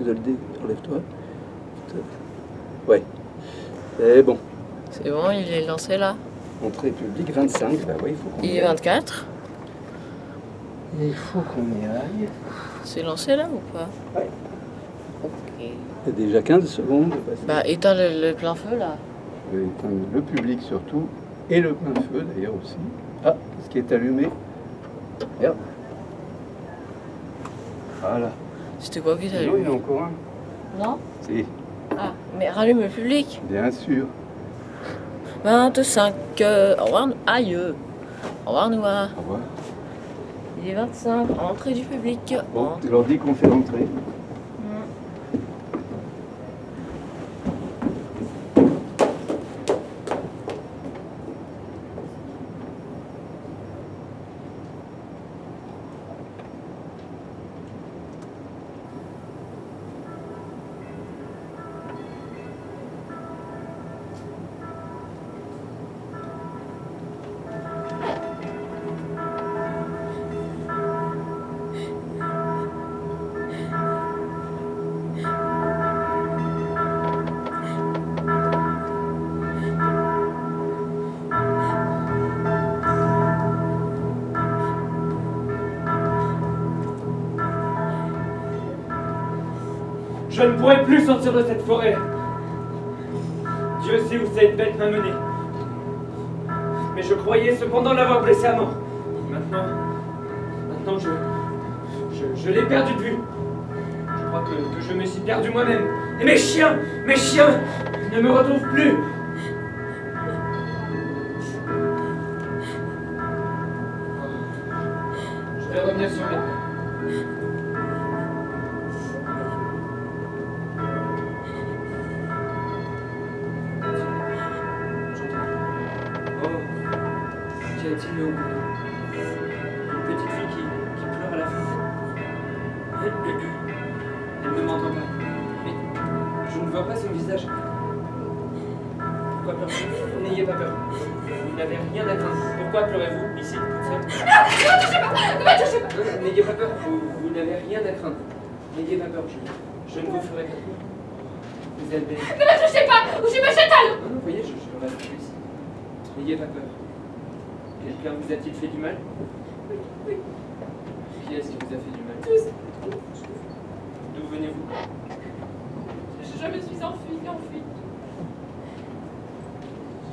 Zaldé, relève-toi. Ouais. Et bon. C'est bon, il est lancé là. Entrée publique 25, bah oui, il faut qu'on y aille. Il est 24. Il faut qu'on y aille. C'est lancé là ou pas? Ouais. Ok. Il y a déjà 15 secondes de passer. Bah éteins le plein feu là. Je vais éteindre le public surtout, et le plein feu d'ailleurs aussi. Ah, ce qui est allumé. Merde. Voilà. C'était quoi qui t'a Non, il y en a encore un. Non? Si, Ah, mais rallume le public. bien sûr. 25. Au revoir. Aïe. Au revoir, Noah. Au revoir. Il est 25. Entrée du public. Bon, tu leur dis qu'on fait l'entrée. Je ne pourrai plus sortir de cette forêt. Dieu sait où cette bête m'a mené. Mais je croyais cependant l'avoir blessé à mort. Maintenant je l'ai perdu de vue. Je crois que je me suis perdu moi-même. Et mes chiens ne me retrouvent plus. Je vais revenir sur mes pas. Qu'y a-t-il au bout? Une petite fille qui pleure à la fenêtre. Elle ne m'entend pas. Mais je ne vois pas son visage. Pourquoi pleurez-vous? N'ayez pas peur. Vous n'avez rien à craindre. Pourquoi pleurez-vous ici, toute seule? Ne me touchez pas! N'ayez pas peur. Vous n'avez rien à craindre. N'ayez pas peur. Je ne vous ferai pas de mal. Vous êtes belle. Ne me touchez pas! Ou je me jette à l'eau! Non, vous voyez, je reste ici. N'ayez pas peur. Quelqu'un vous a-t-il fait du mal? Oui. Qui est-ce qui vous a fait du mal? Tous. D'où venez-vous? Je me suis enfuie.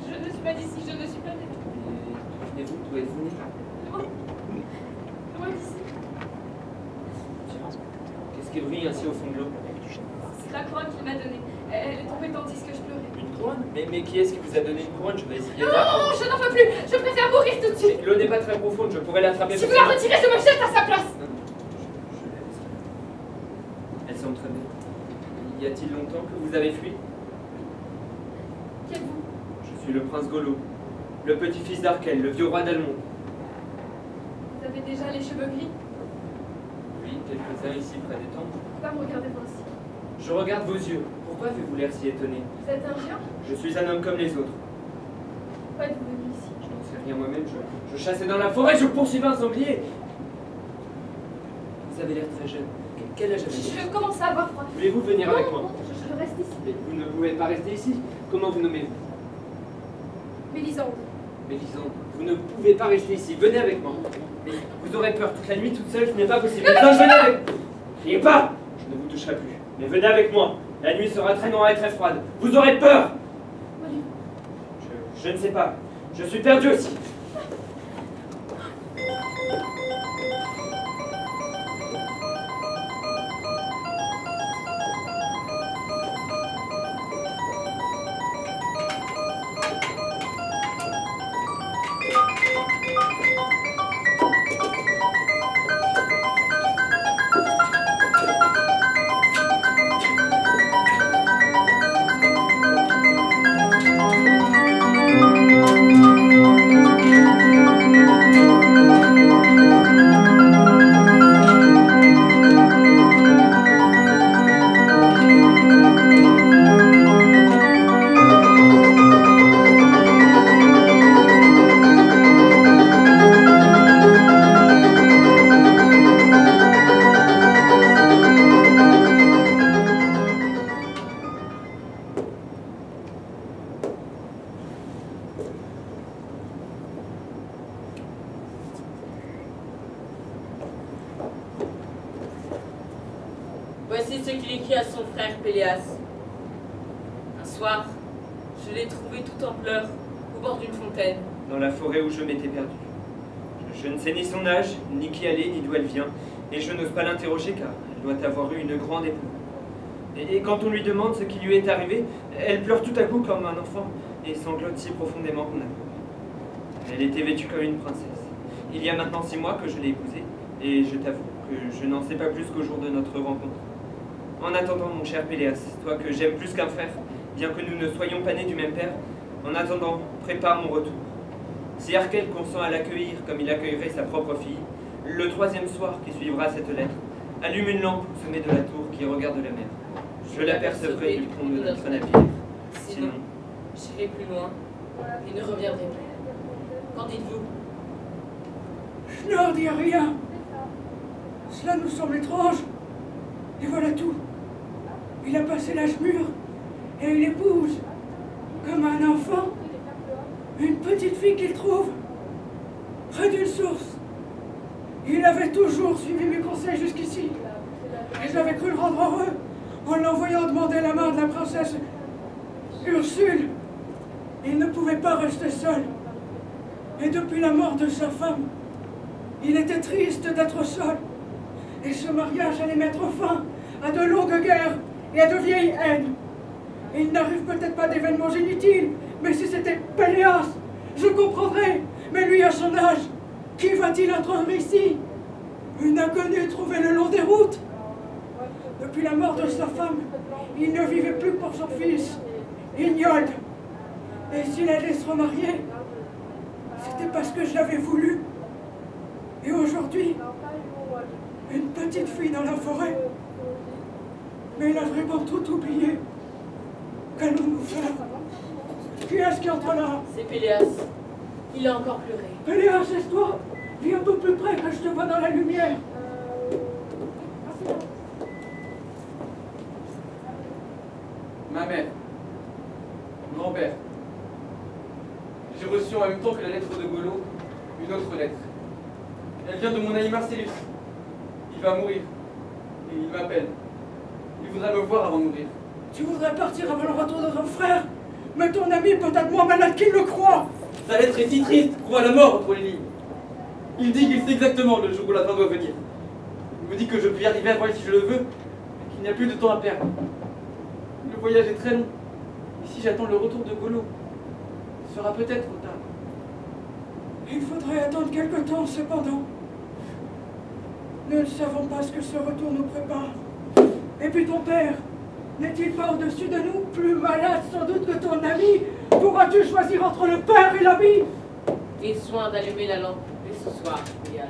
Je ne suis pas d'ici, je ne suis pas née. D'où venez-vous? D'où êtes-vous né? Loin d'ici. Qu'est-ce qui brille ainsi au fond de l'eau? C'est la couronne qu'il m'a donnée. Elle est tombée tandis que je pleurais. Une couronne? Mais qui est-ce qui vous a donné une couronne? Je vais essayer de... Non, je n'en peux plus. Je préfère mourir tout de suite. L'eau n'est pas très profonde, je pourrais l'attraper. Si vous la retirez, je me jette à sa place. Non, elles sont très belles. Y a-t-il longtemps que vous avez fui? Qui êtes-vous? Je suis le prince Golo, le petit-fils d'Arkel, le vieux roi d'Almont. Vous avez déjà les cheveux gris? Oui, quelques-uns ici près des temples. Pourquoi me regardez-vous ainsi? Je regarde vos yeux. Pourquoi avez-vous l'air si étonné? Vous êtes un géant? Je suis un homme comme les autres. Pourquoi êtes-vous venu ici? Je n'en sais rien moi-même, je chassais dans la forêt, je poursuivais un sanglier. Vous avez l'air très jeune. Quel âge avez-vous? Je commence à avoir froid. Voulez-vous venir avec moi? Non, je reste ici. Mais vous ne pouvez pas rester ici. Comment vous nommez-vous? Mélisande. Mélisande, vous ne pouvez pas rester ici. Venez avec moi. Mais vous aurez peur toute la nuit toute seule, ce n'est pas possible. Non, venez avec moi. Criez pas. Je ne vous toucherai plus. Mais venez avec moi. La nuit sera très noire et très froide. Vous aurez peur. Je ne sais pas. Je suis perdu aussi. Voici ce qu'il écrit à son frère Péléas. Un soir, je l'ai trouvé tout en pleurs, au bord d'une fontaine. Dans la forêt où je m'étais perdu. Je ne sais ni son âge, ni qui elle est, ni d'où elle vient, et je n'ose pas l'interroger car elle doit avoir eu une grande épouse. Et quand on lui demande ce qui lui est arrivé, elle pleure tout à coup comme un enfant et sanglote si profondément qu'on a peur. Elle était vêtue comme une princesse. Il y a maintenant 6 mois que je l'ai épousée, et je t'avoue que je n'en sais pas plus qu'au jour de notre rencontre. En attendant, mon cher Péléas, toi que j'aime plus qu'un frère, bien que nous ne soyons pas nés du même père, en attendant, prépare mon retour. Si Arkel consent à l'accueillir comme il accueillerait sa propre fille, le 3e soir qui suivra cette lettre, allume une lampe au sommet de la tour qui regarde la mer. Je l'apercevrai du pont de notre navire. Sinon, j'irai plus loin et ne reviendrai plus. Qu'en dites-vous? Je n'en dis rien. Cela nous semble étrange. Et voilà tout. Il a passé l'âge mûr et il épouse, comme un enfant, une petite fille qu'il trouve près d'une source. Il avait toujours suivi mes conseils jusqu'ici. Et j'avais cru le rendre heureux en l'envoyant demander la main de la princesse Ursule. Il ne pouvait pas rester seul. Et depuis la mort de sa femme, il était triste d'être seul. Et ce mariage allait mettre fin à de longues guerres et à de vieilles haines. Il n'arrive peut-être pas d'événements inutiles, mais si c'était Péléas, je comprendrais. Mais lui, à son âge, qui va-t-il introduire ici? Une inconnue trouvée le long des routes. Depuis la mort de sa femme, il ne vivait plus pour son fils, Ignolde. Et s'il allait se remarier, c'était parce que je l'avais voulu. Et aujourd'hui, une petite fille dans la forêt. Mais il a vraiment tout oublié. Qu'allons-nous faire? Qui est-ce qui entre là? C'est Péléas. Il a encore pleuré. Péléas, c'est toi? Viens un peu plus près que je te vois dans la lumière. Ma mère, mon grand-père, j'ai reçu en même temps que la lettre de Golo une autre lettre. Elle vient de mon ami Marcellus. Il va mourir. Et il m'appelle. Il voudrait me voir avant de mourir. Tu voudrais partir avant le retour de ton frère? Mais ton ami est peut-être moins malade qu'il le croit. Sa lettre est si triste, croit la mort entre les lignes. Il dit qu'il sait exactement le jour où la fin doit venir. Il me dit que je peux y arriver avant lui si je le veux, mais qu'il n'y a plus de temps à perdre. Le voyage est très long. Et si j'attends le retour de Golo, ce sera peut-être trop tard. Il faudrait attendre quelque temps, cependant. Nous ne savons pas ce que ce retour nous prépare. Et puis ton père, n'est-il pas au-dessus de nous, plus malade sans doute que ton ami? Pourras-tu choisir entre le père et l'ami? Aie soin d'allumer la lampe dès ce soir, Péléas.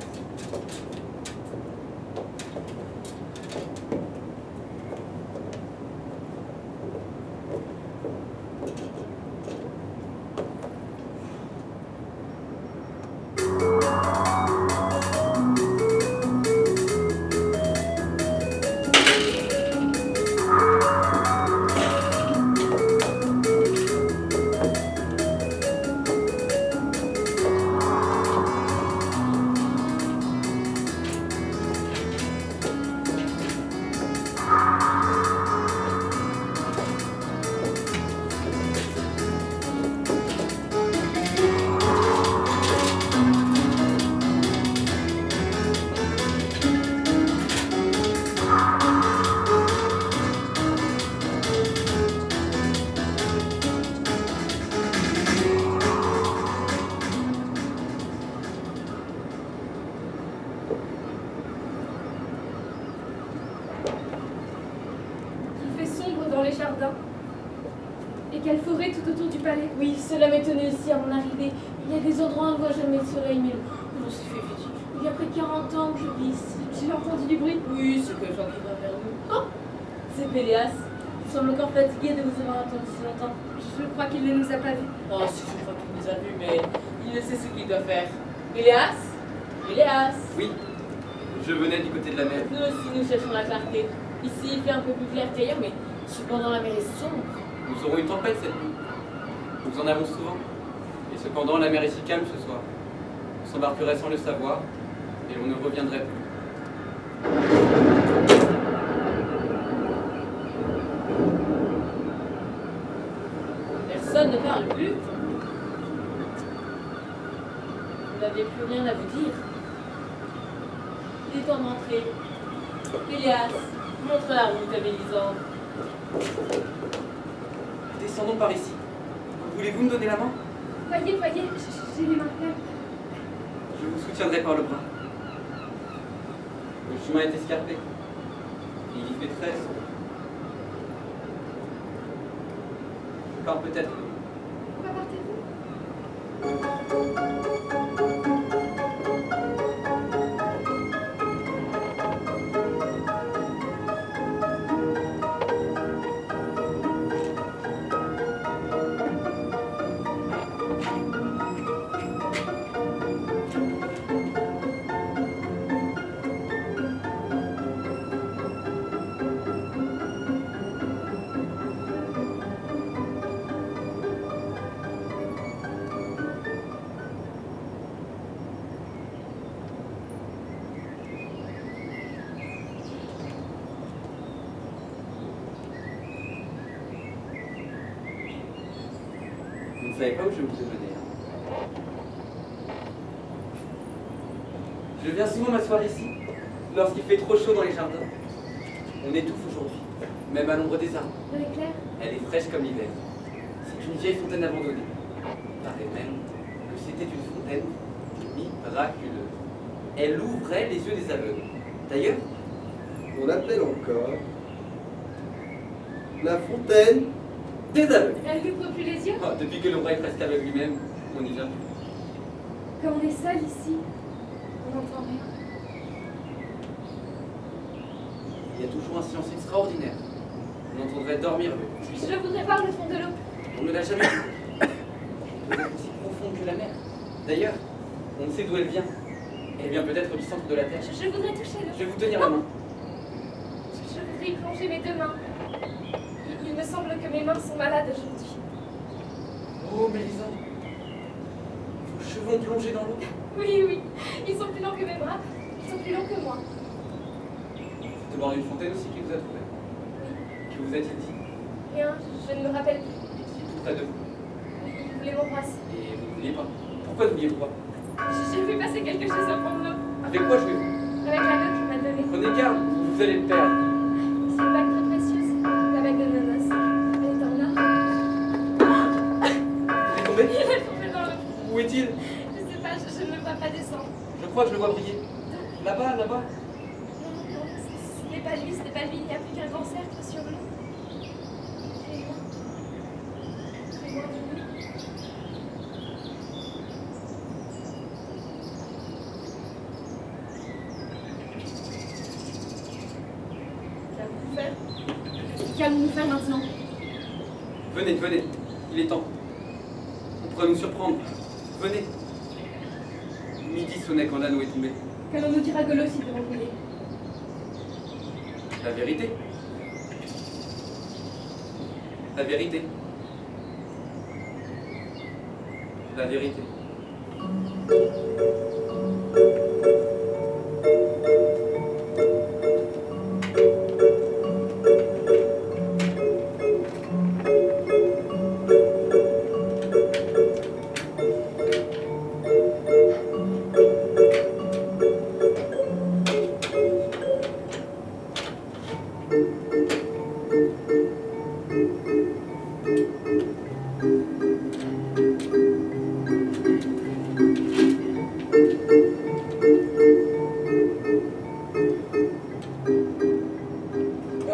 Et quelle forêt tout autour du palais. Oui, cela m'étonnait aussi à mon arrivée. Il y a des endroits où on ne voit jamais le soleil, mais on s'est fait vite. Il y a près de 40 ans que je vis ici. J'ai entendu du bruit. Oui, c'est que j'en vivrai vers nous. Oh, c'est Péléas. Il semble encore fatigué de vous avoir attendu si longtemps. Je crois qu'il ne nous a pas vus. Oh, si, je crois qu'il nous a vus, mais il ne sait ce qu'il doit faire. Péléas? Péléas? Oui, je venais du côté de la mer. Nous aussi, nous cherchons la clarté. Ici, il fait un peu plus clair qu'ailleurs, mais cependant, la mer est sombre. Nous aurons une tempête cette nuit. Nous en avons souvent. Et cependant, la mer est si calme ce soir. On s'embarquerait sans le savoir, et on ne reviendrait plus. Personne ne parle plus. Vous n'aviez plus rien à vous dire. Il est temps d'entrer. Péléas, montre la route à Mélisande. Descendons par ici. Voulez-vous me donner la main? Voyez, j'ai les mains pleines. Je vous soutiendrai par le bras. Le chemin est escarpé. Et il y fait très sombre. Quand peut-être. Pourquoi partez-vous? Vous ne savez pas où je vous ai mené. Je viens souvent m'asseoir ici, lorsqu'il fait trop chaud dans les jardins. On étouffe aujourd'hui, même à l'ombre des arbres. L'eau est claire. Elle est fraîche comme l'hiver. C'est une vieille fontaine abandonnée. Il paraît même que c'était une fontaine miraculeuse. Elle ouvrait les yeux des aveugles. D'ailleurs, On l'appelle encore la fontaine des aveugles. Elle n'ouvre plus les yeux. Oh, depuis que le bras est presque aveugle lui-même, on n'y vient plus. Quand on est seul ici, on n'entend rien. Il y a toujours un silence extraordinaire. On entendrait dormir le puissant. Je voudrais voir le fond de l'eau. On ne l'a jamais vu. Elle peut être aussi profonde que la mer. D'ailleurs, on ne sait d'où elle vient. Elle vient peut-être du centre de la Terre. Je voudrais toucher l'eau. Je vais vous tenir la main. Je voudrais y plonger mes deux mains. Il me semble que mes mains sont malades aujourd'hui. Oh, Mélisande. Vos cheveux ont plongé dans l'eau. Oui, ils sont plus longs que mes bras. Ils sont plus longs que moi. C'est au bord d'une fontaine aussi qui vous a trouvé. Que vous a-t-il dit? Rien, je ne me rappelle plus. Il était tout près de vous. Il voulait m'embrasser. Et vous ne vouliez pas. Pourquoi ne vouliez-vous pas? J'ai vu passer quelque chose au fond de l'eau. Avec quoi jouez-vous? Avec la note qu'il m'a donnée. Prenez garde, vous allez le perdre. C'est une bague très précieuse. La bague de nos noces. Elle est en or. Il est tombé? Il est tombé dans l'eau. Où est-il? Je sais pas, je ne le vois pas descendre. Je crois que je le vois briller. Là-bas, là-bas. Non, ce n'est pas lui, il n'y a plus qu'un grand cercle sur l'eau. Il est loin. Très loin de nous. Qu'allons-nous faire? Qu'allons-nous faire maintenant? Venez, venez. Il est temps. On pourrait nous surprendre. Venez. Midi sonnait quand l'anneau est tombé. Qu'allons-nous dire à Golo s'il devant brûler? La vérité. La vérité. La vérité.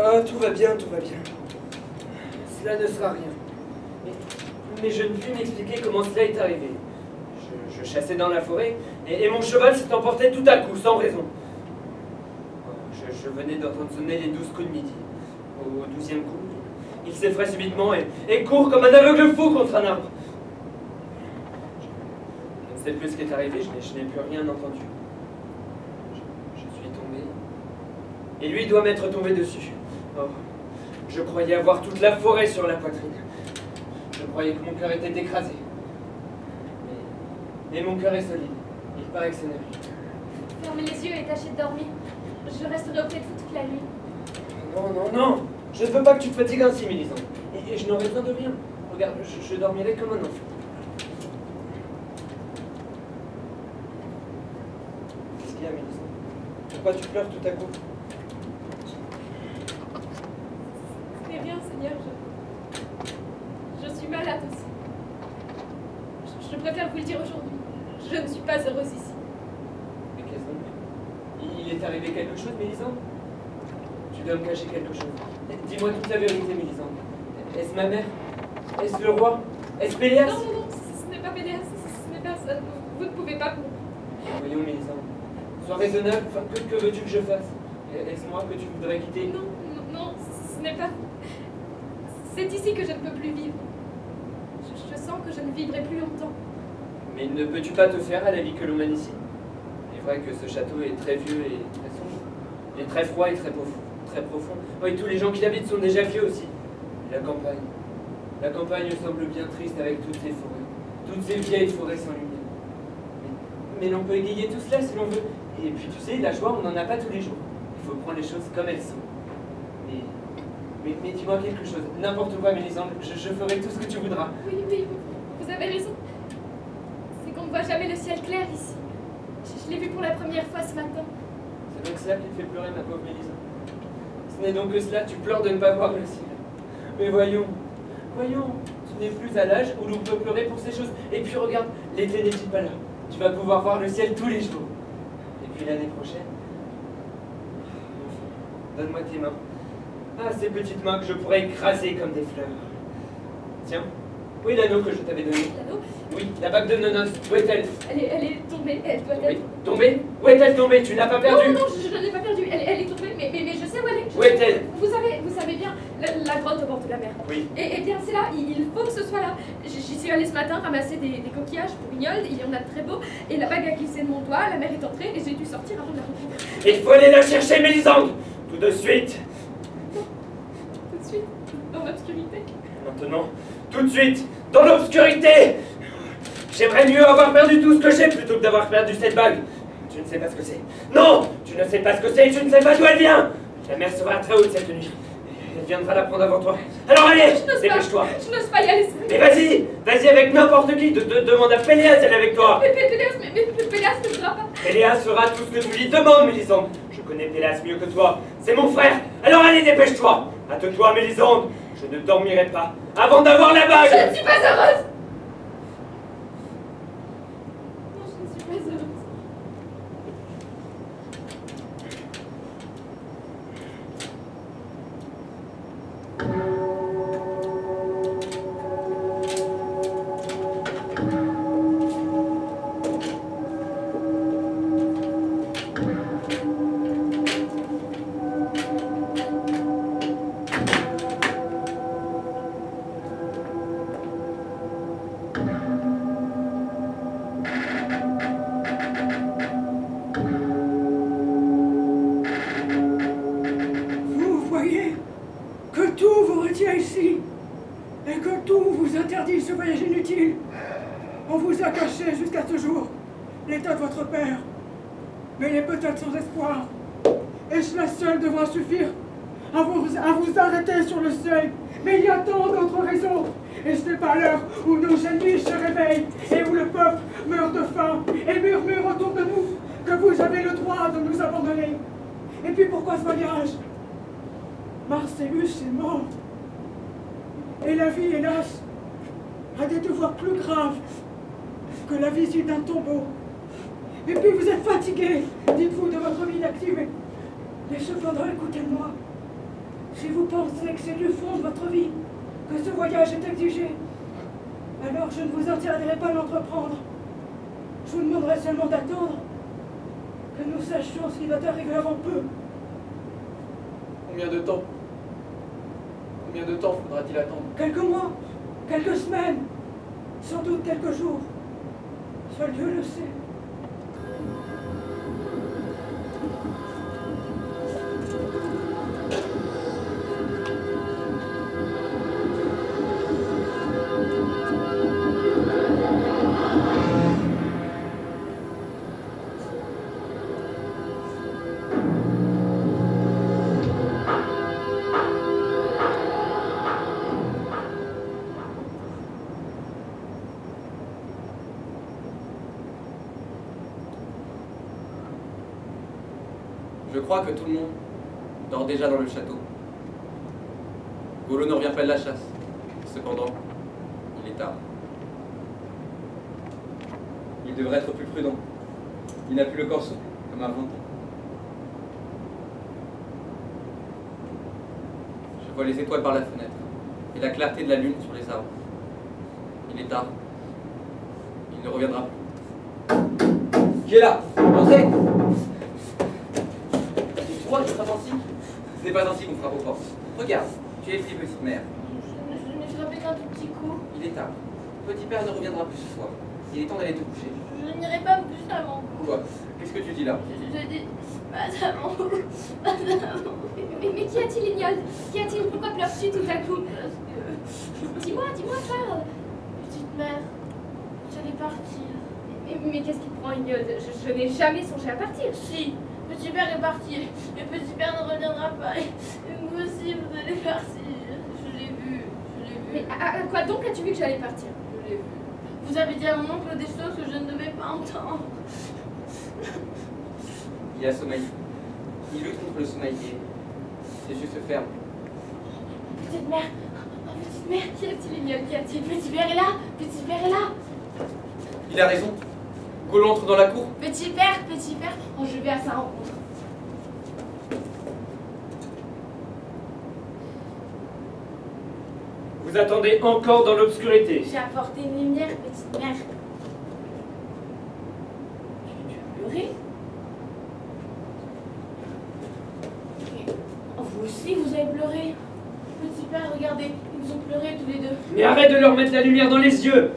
Ah, tout va bien, tout va bien. Cela ne sera rien. Mais je ne puis m'expliquer comment cela est arrivé. Je chassais dans la forêt et mon cheval s'est emporté tout à coup, sans raison. Je venais d'entendre sonner les 12 coups de midi. Au 12e coup, il s'effraie subitement et court comme un aveugle fou contre un arbre. Je ne sais plus ce qui est arrivé, je n'ai plus rien entendu. Je suis tombé. Et lui doit m'être tombé dessus. Oh, je croyais avoir toute la forêt sur la poitrine. Je croyais que mon cœur était écrasé. Mais mon cœur est solide. Il paraît que c'est nerveux. Fermez les yeux et tâchez de dormir. Je resterai auprès de vous toute la nuit. Non, non, non. Je ne veux pas que tu te fatigues ainsi, Mélisande. Et je n'aurai besoin de rien. Regarde, je dormirai comme un enfant. Qu'est-ce qu'il y a, Mélissa? Pourquoi tu pleures tout à coup? Ce n'est rien, Seigneur. Je suis malade aussi. Je préfère vous le dire aujourd'hui. Je ne suis pas heureuse ici. Mais qu'est-ce donc? Il est arrivé quelque chose, Mélisande? Tu dois me cacher quelque chose. Dis-moi toute la vérité, Mélisande. Est-ce ma mère? Est-ce le roi? Est-ce Péléas? Non, non, non, ce n'est pas Péléas, ce n'est pas ça. Vous ne pouvez pas. Voyons, Mélisande. Sois raisonnable, enfin, que veux-tu que je fasse? Est-ce moi que tu voudrais quitter? Non, non, non, ce n'est pas. C'est ici que je ne peux plus vivre. Je sens que je ne vivrai plus longtemps. Mais ne peux-tu pas te faire à la vie que l'on mène ici? Il est vrai que ce château est très vieux et très sombre. Il est très froid et très profond. Oui, tous les gens qui l'habitent sont déjà vieux aussi. Et la campagne. La campagne semble bien triste avec toutes ces forêts. Toutes ces vieilles forêts sans lumière. Mais l'on peut égayer tout cela si l'on veut. Et puis tu sais, la joie, on n'en a pas tous les jours. Il faut prendre les choses comme elles sont. Mais dis-moi quelque chose. N'importe quoi, Mélisande. Je ferai tout ce que tu voudras. Oui, oui, vous avez raison. C'est qu'on ne voit jamais le ciel clair ici. Je l'ai vu pour la première fois ce matin. C'est donc cela qui te fait pleurer, ma pauvre Mélisande. Ce n'est donc que cela, tu pleures de ne pas voir le ciel. Mais voyons, tu n'es plus à l'âge où l'on peut pleurer pour ces choses. Et puis regarde, l'été n'est-il pas là? Tu vas pouvoir voir le ciel tous les jours. Et puis l'année prochaine, donne-moi tes mains. Ah, ces petites mains que je pourrais écraser comme des fleurs. Tiens, où est l'anneau que je t'avais donné? L'anneau? Oui, la bague de Nonos, où est-elle? Elle est tombée, elle doit Oui, être. tombée? Où est-elle tombée? Tu ne l'as pas perdue? Non, non, je ne l'ai pas perdue. Elle est tombée, mais je sais où elle est. Où est-elle? Vous savez bien, la grotte au bord de la mer. Oui. Et bien, c'est là, il faut que ce soit là. J'y suis allée ce matin ramasser des coquillages pour Ignolde, il y en a de très beaux. Et la bague a glissé de mon doigt, la mer est entrée et j'ai dû sortir avant de la retrouver. Il faut aller la chercher, Mélisande! Tout de suite! Tout de suite, dans l'obscurité. Maintenant, tout de suite, dans l'obscurité! J'aimerais mieux avoir perdu tout ce que j'ai plutôt que d'avoir perdu cette bague. Tu ne sais pas ce que c'est. Non! Tu ne sais pas ce que c'est et tu ne sais pas d'où elle vient! La mer sera très haute cette nuit. Elle viendra la prendre avant toi. Alors allez! Dépêche-toi! Je n'ose pas y aller. Mais vas-y avec n'importe qui. Demande à Péléas, elle est avec toi. Mais Péléas ne voudra pas. Péléas fera tout ce que tu lui demandes, Mélisande. Je connais Péléas mieux que toi. C'est mon frère. Alors allez, dépêche-toi. Hâte-toi, Mélisande. Je ne dormirai pas avant d'avoir la bague. Je ne suis pas heureuse. Non, je ne suis pas heureuse. Vous voyez que tout vous retient ici et que tout vous interdit ce voyage inutile. On vous a caché jusqu'à ce jour l'état de votre père, mais il est peut-être sans espoir. Et cela seul devra suffire à vous arrêter sur le seuil. Mais il y a tant d'autres raisons. Et ce n'est pas l'heure où nos ennemis se réveillent et où le peuple meurt de faim et murmure autour de nous que vous avez le droit de nous abandonner. Et puis pourquoi ce voyage? Marcellus est mort. Et la vie, hélas, a des devoirs plus graves que la visite d'un tombeau. Et puis vous êtes fatigué, dites-vous, de votre vie d'active. Mais cependant, écoutez-moi. Si vous pensez que c'est du fond de votre vie que ce voyage est exigé, alors je ne vous interdirai pas d'entreprendre. Je vous demanderai seulement d'attendre que nous sachions ce qui va arriver avant peu. Combien de temps faudra-t-il attendre? Quelques mois, quelques semaines, sans doute quelques jours. Seul Dieu le sait. crois que tout le monde dort déjà dans le château. Golo ne revient pas de la chasse. Cependant, il est tard. Il devrait être plus prudent. Il n'a plus le corps souple, comme avant. Je vois les étoiles par la fenêtre et la clarté de la lune sur les arbres. Il est tard. Il ne reviendra plus. Qui est là? Entrez! Tu crois que je frappe ainsi? Ce n'est pas ainsi qu'on frappe aux portes. Regarde, tu es ici, petite mère. Je n'ai frappé qu'un tout petit coup. Il est tard. Petit père ne reviendra plus ce soir. Il est temps d'aller te coucher. Je n'irai pas plus avant. Quoi? Qu'est-ce que tu dis là? Je dis pas avant. Pas avant. Mais qu'y a-t-il, Ignol? Qu'y a-t-il? Pourquoi pleures-tu tout à coup? Parce que... Dis-moi, frère. Petite mère, j'allais partir. Mais qu'est-ce qui prend, Ignol? Je n'ai jamais songé à partir. Si, petit père est parti. Et petit père ne reviendra pas. Et vous aussi, vous allez partir. Je l'ai vu. Mais à quoi donc as-tu vu que j'allais partir? Je l'ai vu. Vous avez dit à mon oncle des choses que je ne devais pas entendre. Il a sommeil. Il lutte contre le sommeil et c'est juste ferme. Petite mère, oh, petite mère, qu'y a-t-il, Ignol? Qu'y a-t-il? Petit père est là. Petit père est là. Il a raison. Golo entre dans la cour. Petit père, oh, je vais à sa rencontre. Vous attendez encore dans l'obscurité. J'ai apporté une lumière, petite mère. Tu as pleuré? Oh, vous aussi, vous avez pleuré. Petit père, regardez, ils ont pleuré tous les deux. Mais arrête de leur mettre la lumière dans les yeux.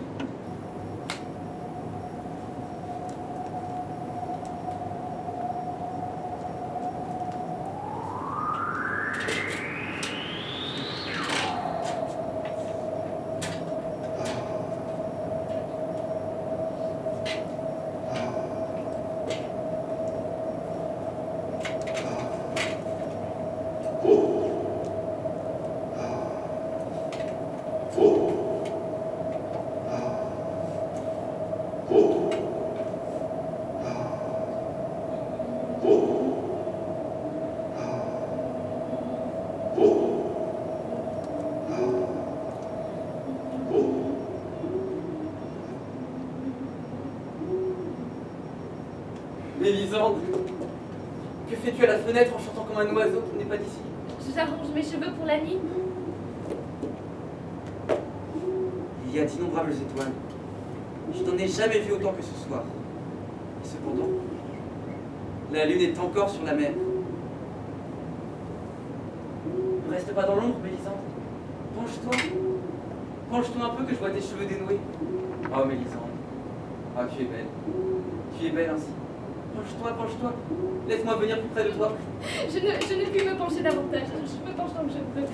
Mélisande, que fais-tu à la fenêtre en chantant comme un oiseau qui n'est pas d'ici? J'arrange mes cheveux pour la nuit. Il y a d'innombrables étoiles. Je n'en ai jamais vu autant que ce soir. Et cependant, la lune est encore sur la mer. Ne reste pas dans l'ombre, Mélisande. Penche-toi. Penche-toi un peu que je vois tes cheveux dénoués. Oh, Mélisande. Ah, tu es belle. Tu es belle ainsi. Penche-toi, penche-toi. Laisse-moi venir plus près de toi. Je ne puis me pencher davantage. Je me penche comme je peux.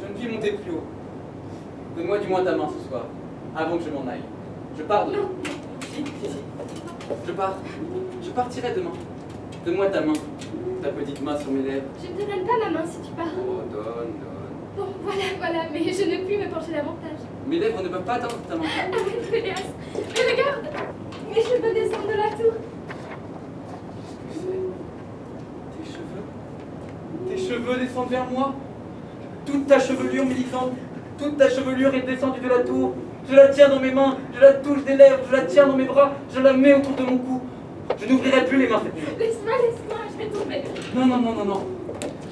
Je ne puis monter plus haut. Donne-moi du moins ta main ce soir, avant que je m'en aille. Je pars demain. Si. Je pars. Je partirai demain. Donne-moi ta main. Ta petite main sur mes lèvres. Je ne te donne pas ma main si tu pars. Oh, donne. Bon, voilà, mais je ne puis me pencher davantage. Mes lèvres ne peuvent pas atteindre ta main. Arrête, Péléas. Mais regarde, mes cheveux descendent de la tour. Qu'est-ce que c'est? Tes cheveux descendent vers moi. Toute ta chevelure, Mélisande, toute ta chevelure est descendue de la tour. Je la tiens dans mes mains, je la touche des lèvres, je la tiens dans mes bras, je la mets autour de mon cou. Je n'ouvrirai plus les mains cette nuit. Laisse-moi, je vais tomber. Non.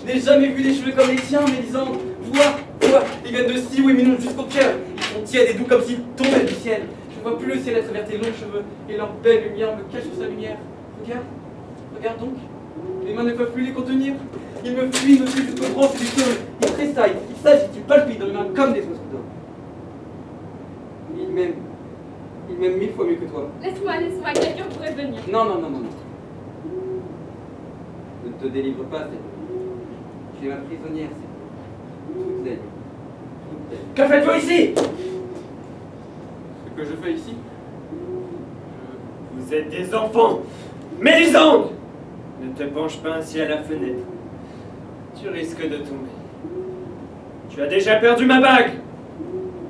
Je n'ai jamais vu des cheveux comme les tiens, Mélisande. Vois, ils viennent de si haut et m'inondent jusqu'au cœur. Ils sont tièdes et doux comme s'ils tombaient du ciel. Je ne vois plus le ciel à travers tes longs cheveux et leur belle lumière me cache sous sa lumière. Regarde donc. Les mains ne peuvent plus les contenir. Ils me fuient jusqu'aux branches du sol. Ils tressaillent, ils s'agitent, ils palpitent dans mes mains comme des oiseaux d'or. Ils m'aiment 1000 fois mieux que toi. Laisse-moi, quelqu'un pourrait venir. Non. Ne te délivre pas, tu es ma prisonnière, c'est toute la nuit. Que faites-vous ici? Ce que je fais ici, Vous êtes des enfants. Mélisande, ne te penche pas ainsi à la fenêtre. Tu risques de tomber. Tu as déjà perdu ma bague.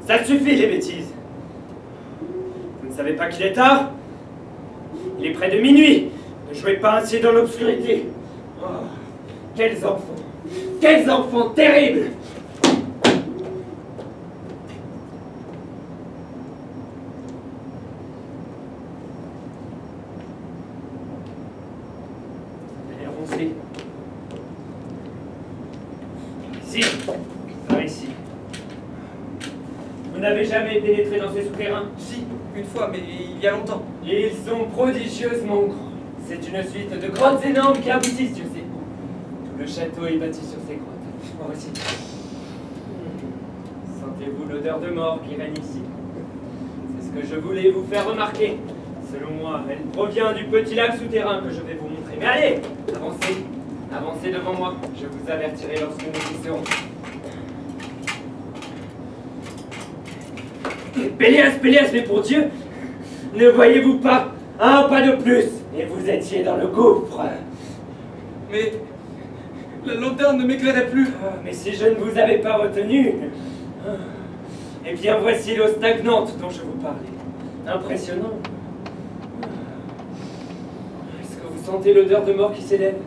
Ça suffit les bêtises. Vous ne savez pas qu'il est tard? Il est près de minuit. Ne jouez pas ainsi dans l'obscurité. Oh, quels enfants! Quels enfants terribles! Allez, avancez. Ici, par ici. Vous n'avez jamais pénétré dans ces souterrains? Si, une fois, mais il y a longtemps. Ils sont prodigieusement grands. C'est une suite de grottes énormes qui aboutissent, je sais où. Tout le château est bâti sur ces grottes. Moi aussi. Sentez-vous l'odeur de mort qui règne ici? C'est ce que je voulais vous faire remarquer. Selon moi, elle provient du petit lac souterrain que je vais vous montrer. Mais allez, avancez. Avancez devant moi. Je vous avertirai lorsque nous y serons. Péléas, Péléas, mais pour Dieu, ne voyez-vous pas un pas de plus et vous étiez dans le gouffre. Mais la lanterne ne m'éclairait plus. Ah, mais si je ne vous avais pas retenu, eh bien voici l'eau stagnante dont je vous parlais. Impressionnant. Est-ce que vous sentez l'odeur de mort qui s'élève?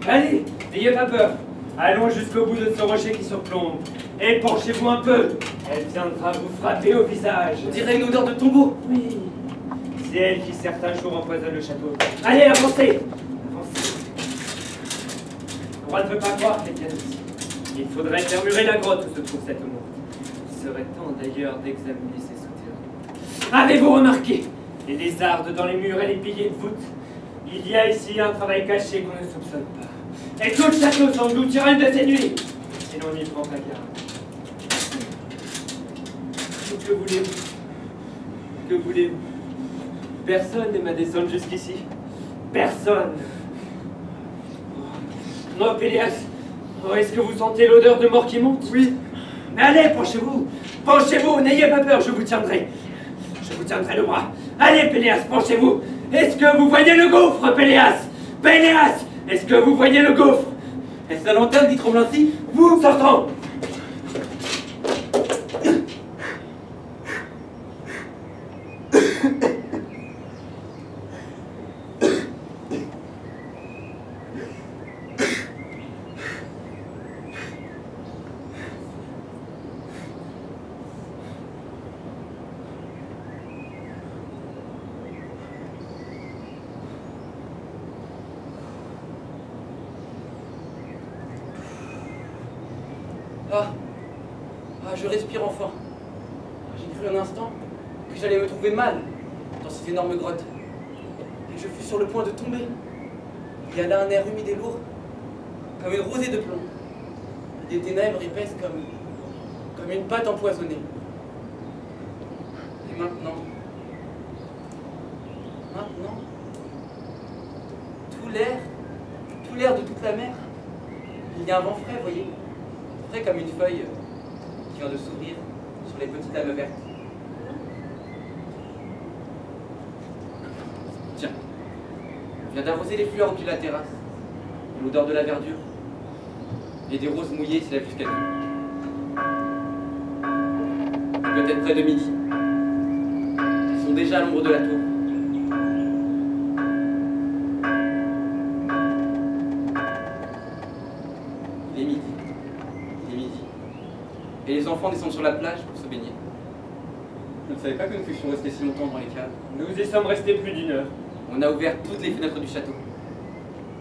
Allez, n'ayez pas peur. Allons jusqu'au bout de ce rocher qui surplombe. Et penchez-vous un peu. Elle viendra vous frapper au visage. On dirait une odeur de tombeau. Oui. C'est elle qui certains jours empoisonne le château. Allez, avancez. Avancez. On ne veut pas croire qu'elle vienne ici. Il faudrait fermurer la grotte où se trouve cette morte. Il serait temps d'ailleurs d'examiner ces souterrains. Avez-vous remarqué les lézardes dans les murs et les piliers de voûte? Il y a ici un travail caché qu'on ne soupçonne pas. Et tout le château s'engloutira une de ces nuits, si l'on n'y prend pas garde. Que voulez-vous? Que voulez-vous? Personne n'aima descendre jusqu'ici. Personne. Oh, Péléas, oh, est-ce que vous sentez l'odeur de mort qui monte? Oui. Mais allez, penchez-vous. Penchez-vous, n'ayez pas peur, je vous tiendrai. Je vous tiendrai le bras. Allez, Péléas, penchez-vous. Est-ce que vous voyez le gouffre, Péléas? Péléas, est-ce que vous voyez le gouffre? Est-ce la lanterne qui tremble ainsi? Vous, sortons. Je respire enfin. J'ai cru un instant que j'allais me trouver mal dans cette énorme grotte. Et je fus sur le point de tomber. Il y a là un air humide et lourd, comme une rosée de plomb. Des ténèbres épaisses comme une pâte empoisonnée. Et maintenant, tout l'air de toute la mer, il y a un vent frais, voyez, frais comme une feuille qui vient de s'ouvrir sur les petites lames vertes. Tiens, on vient d'arroser les fleurs au pied de la terrasse. L'odeur de la verdure et des roses mouillées s'élève jusqu'à nous. Il doit être près de midi. Ils sont déjà à l'ombre de la tour. Il est midi. Et les enfants descendent sur la plage pour se baigner. Je ne savais pas que nous fussions restés si longtemps dans les caves. Nous y sommes restés plus d'1 heure. On a ouvert toutes les fenêtres du château.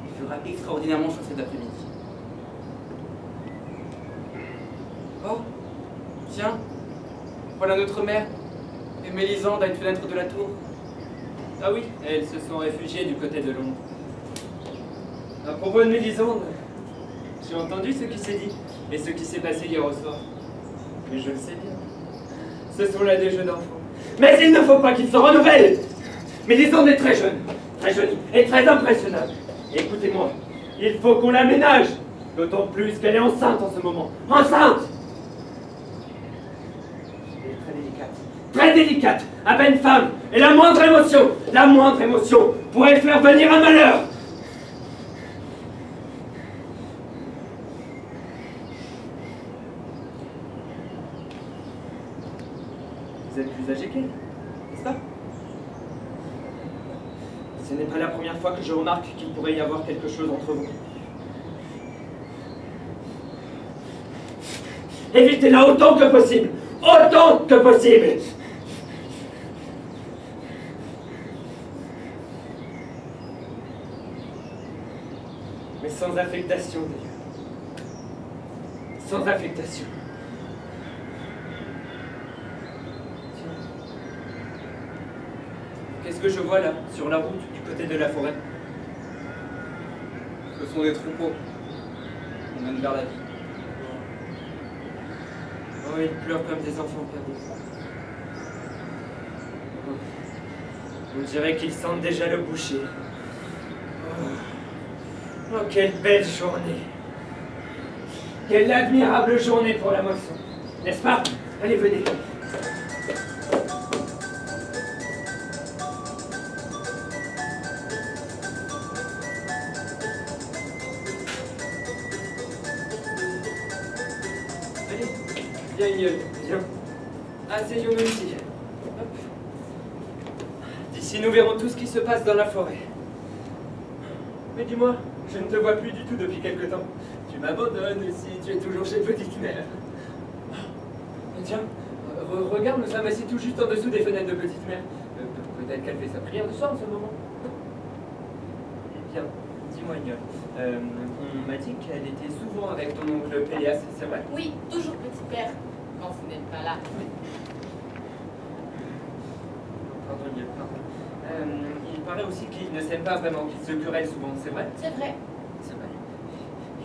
Il fera extraordinairement chaud cet après-midi. Oh, tiens, voilà notre mère et Mélisande à une fenêtre de la tour. Ah oui, elles se sont réfugiées du côté de Londres. À propos de Mélisande, j'ai entendu ce qui s'est dit et ce qui s'est passé hier au soir. Mais je le sais bien. Ce sont là des jeux d'enfants. Mais il ne faut pas qu'ils se renouvellent. Mélisande est très jeune et très impressionnable. Écoutez-moi, il faut qu'on l'aménage. D'autant plus qu'elle est enceinte en ce moment. Enceinte! Elle est très délicate, à peine femme. Et la moindre émotion pourrait faire venir un malheur. Vous êtes plus âgé qu'elle, n'est-ce pas? Ce n'est pas la première fois que je remarque qu'il pourrait y avoir quelque chose entre vous. Évitez-la autant que possible! Autant que possible! Mais sans affectation, d'ailleurs. Sans affectation. Qu'est-ce que je vois là, sur la route, du côté de la forêt? Ce sont des troupeaux. On mène vers la vie. Oh, ils pleurent comme des enfants perdus. On dirait qu'ils sentent déjà le boucher. Oh, quelle belle journée! Quelle admirable journée pour la moisson, n'est-ce pas? Allez, venez. Allez, viens, Ignol, viens. Asseyons-nous ici. Hop. D'ici, nous verrons tout ce qui se passe dans la forêt. Mais dis-moi, je ne te vois plus du tout depuis quelque temps. Tu m'abandonnes aussi, tu es toujours chez Petite Mère. Tiens, regarde, nous sommes assis tout juste en dessous des fenêtres de Petite Mère. Peut-être qu'elle fait sa prière de soir en ce moment. Eh bien, dis-moi, Ignol, on m'a dit qu'elle était souvent avec ton oncle Pélias, c'est vrai? Oui, toujours petit père, quand vous n'êtes pas là. Pardon, Ignol, pardon. Il paraît aussi qu'il ne s'aime pas vraiment, qu'il se querelle souvent, c'est vrai? C'est vrai. C'est vrai.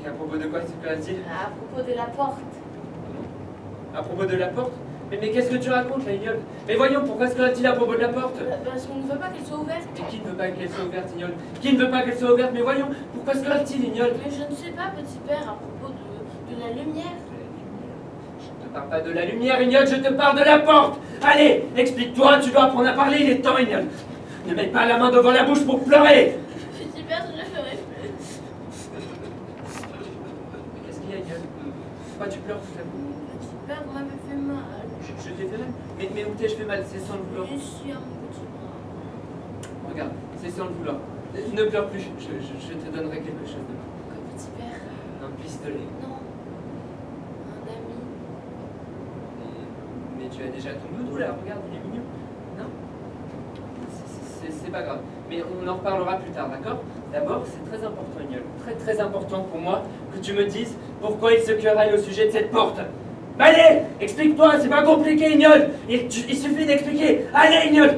Et à propos de quoi se querelle-t-il? À propos de la porte. À propos de la porte? Mais qu'est-ce que tu racontes, là, Ignol? Mais voyons, pourquoi se querelle-t-il à propos de la porte? Parce qu'on ne veut pas qu'elle soit ouverte. Mais qui ne veut pas qu'elle soit ouverte, Ignol? Qui ne veut pas qu'elle soit ouverte? Mais voyons, pourquoi se querelle-t-il, Ignol? Mais je ne sais pas, petit père, à propos de la lumière. Je ne te parle pas de la lumière, Ignol, je te parle de la porte! Allez, explique-toi, tu dois apprendre à parler, il est temps, Ignol! Ne mets pas la main devant la bouche pour pleurer! Petit père, je ne ferai plus. Mais qu'est-ce qu'il y a, Ignol? Pourquoi tu pleures tout à coup? Petit père, moi, me fait mal. Je t'ai fait mal? Mais où t'ai-je fait mal? C'est sans le vouloir. Ici, à mon petit bras. Regarde, c'est sans le vouloir. Ne pleure plus, je te donnerai quelque chose de bon. Quoi, petit père? Un pistolet. Non. Un ami. Mais tu as déjà ton doudou là, regarde, il est mignon. Non? C'est pas grave. Mais on en reparlera plus tard, d'accord? D'abord, c'est très important, Ignol. Très très important pour moi que tu me dises pourquoi il se querelle au sujet de cette porte. Allez, explique-toi, c'est pas compliqué, Ignol. Il suffit d'expliquer. Allez, Ignol.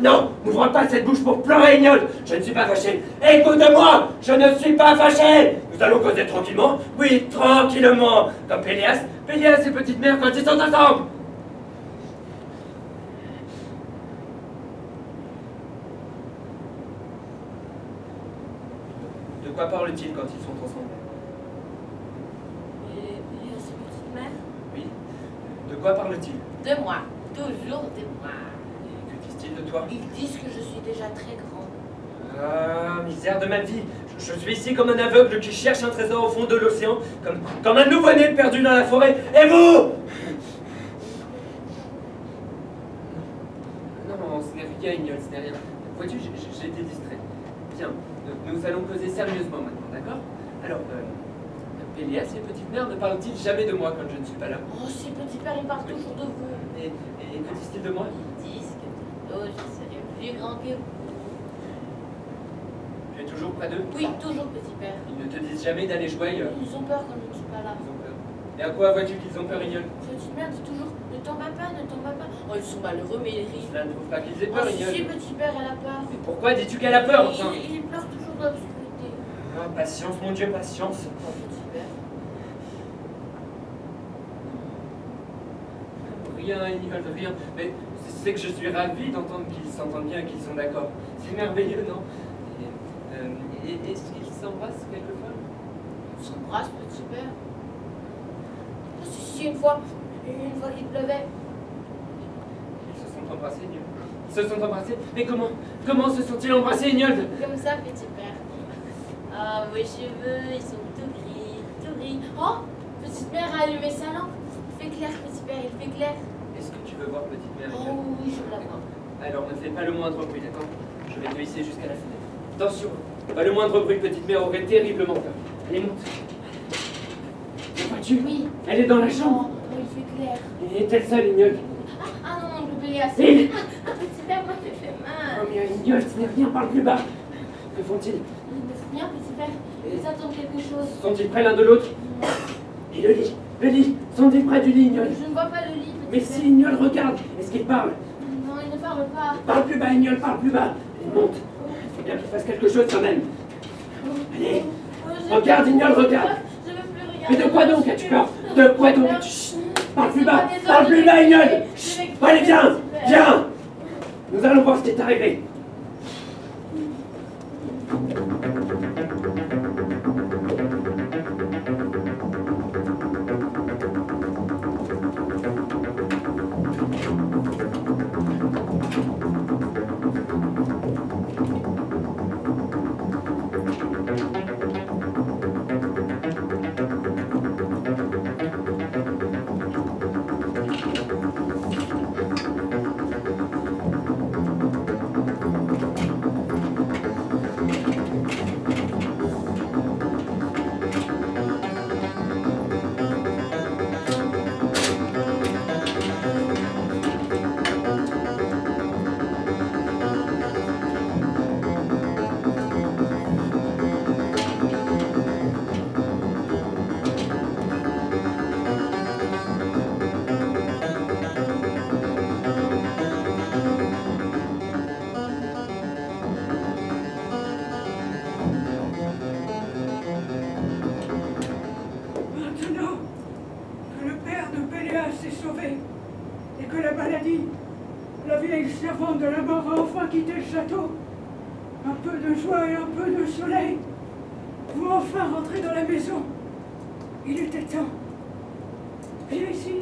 Non, n'ouvre pas cette bouche pour pleurer, Ignol. Je ne suis pas fâché. Écoute-moi, je ne suis pas fâché. Nous allons causer tranquillement. Oui, tranquillement. Comme Pélias et Petite Mère quand ils sont ensemble. De quoi parle-t-il quand ils sont ensemble? Et c'est petite mère? Oui. De quoi parle-t-il? De moi. Toujours de moi. Et que disent-ils de toi? Ils disent que je suis déjà très grande. Ah, misère de ma vie. Je suis ici comme un aveugle qui cherche un trésor au fond de l'océan, comme un nouveau-né perdu dans la forêt. Et vous? Non, ce n'est rien, Ignol, ce n'est rien. Vois-tu, j'ai été distrait. Bien, nous allons causer sérieusement maintenant, d'accord? Alors, Pélias et Petite Mère ne parlent-ils jamais de moi quand je ne suis pas là? Oh, si, petit père, il parle toujours de vous. Et que disent-ils de moi? Ils disent que bientôt je serai plus grand que vous. Tu es toujours près d'eux? Oui, toujours, petit père. Ils ne te disent jamais d'aller jouer ailleurs? Ils ont peur quand je ne suis pas là. Ils ont peur. Et à quoi vois-tu qu'ils ont peur, Ignol? Petite mère dit toujours ne t'en vas pas, ne t'en vas pas. Oh, ils sont malheureux, mais ils rient. Cela ne prouve pas qu'ils aient Oh, peur, si, Ignol. si, petit père, elle a peur. Mais pourquoi dis-tu qu'elle a peur, enfin? Il pleure toujours dans l'obscurité. Ah, patience, mon Dieu, patience. Oh, petit père. Rien, Ignol, rien. Mais c'est que je suis ravi d'entendre qu'ils s'entendent bien et qu'ils sont d'accord. C'est merveilleux, non? Et est-ce qu'ils s'embrassent quelquefois? On s'embrasse, petit père. Oh, si, une fois qu'il pleuvait. Ils se sont embrassés, Ignol. Ils se sont embrassés? Mais comment se sont-ils embrassés, Ignol? Comme ça, petit père. Ah, vos cheveux, ils sont tout gris, tout gris. Oh, petite mère a allumé sa lampe. Il fait clair, petit père, il fait clair. Est-ce que tu veux voir Petite Mère, Oh Ignol? oui, je la vois. Alors ne fais pas le moindre bruit, d'accord? Je vais te hisser jusqu'à la fenêtre. Attention, pas le moindre bruit, petite mère aurait terriblement peur. Allez, monte. La vois-tu? Oui. Elle est dans la chambre. Oh, il fait clair. Et est-elle seule, Ignol? Ah non, oncle Péléas. Il Petit père m'a fait mal. Oh, mais Ignol, ce n'est rien, parle plus bas. Que font-ils? Il me fait bien, petit père. Ils attendent quelque chose. Sont-ils près l'un de l'autre? Et le lit, sont-ils près du lit, Ignol? Je ne vois pas le lit, petit Mais père. si Ignol regarde, est-ce qu'il parle? Non, il ne parle pas. Parle plus bas, Ignol, parle plus bas. Il monte. Il faut bien qu'il fasse quelque chose quand même. Allez, regarde, Ignol, regarde. Je ne veux plus regarder. Mais de quoi donc as-tu peur? De quoi donc? Chut, parle plus bas, Ignol. Chut, allez, viens, viens. Nous allons voir ce qui est arrivé. Maintenant que le père de Péléas est sauvé et que la maladie, la vieille servante de la mort a enfin quitté le château, un peu de joie et un peu de soleil vont enfin rentrer dans la maison. Il était temps. Viens ici.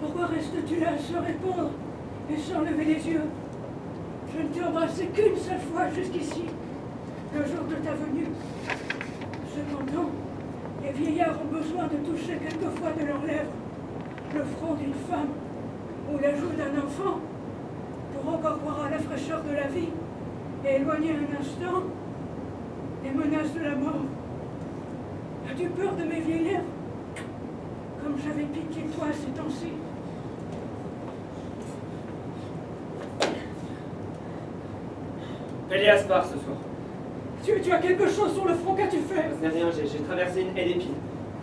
Pourquoi restes-tu là sans répondre et sans lever les yeux? Je ne t'ai embrassé qu'une seule fois jusqu'ici, le jour de ta venue. Cependant, les vieillards ont besoin de toucher quelquefois de leurs lèvres le front d'une femme ou la joue d'un enfant pour encore croire à la fraîcheur de la vie et éloigner un instant les menaces de la mort. As-tu peur de mes vieilles lèvres? Comme j'avais pitié de toi ces temps-ci. Péléas part ce soir. Tu as quelque chose sur le front, qu'as-tu fait? Ce n'est rien, j'ai traversé une haie d'épines.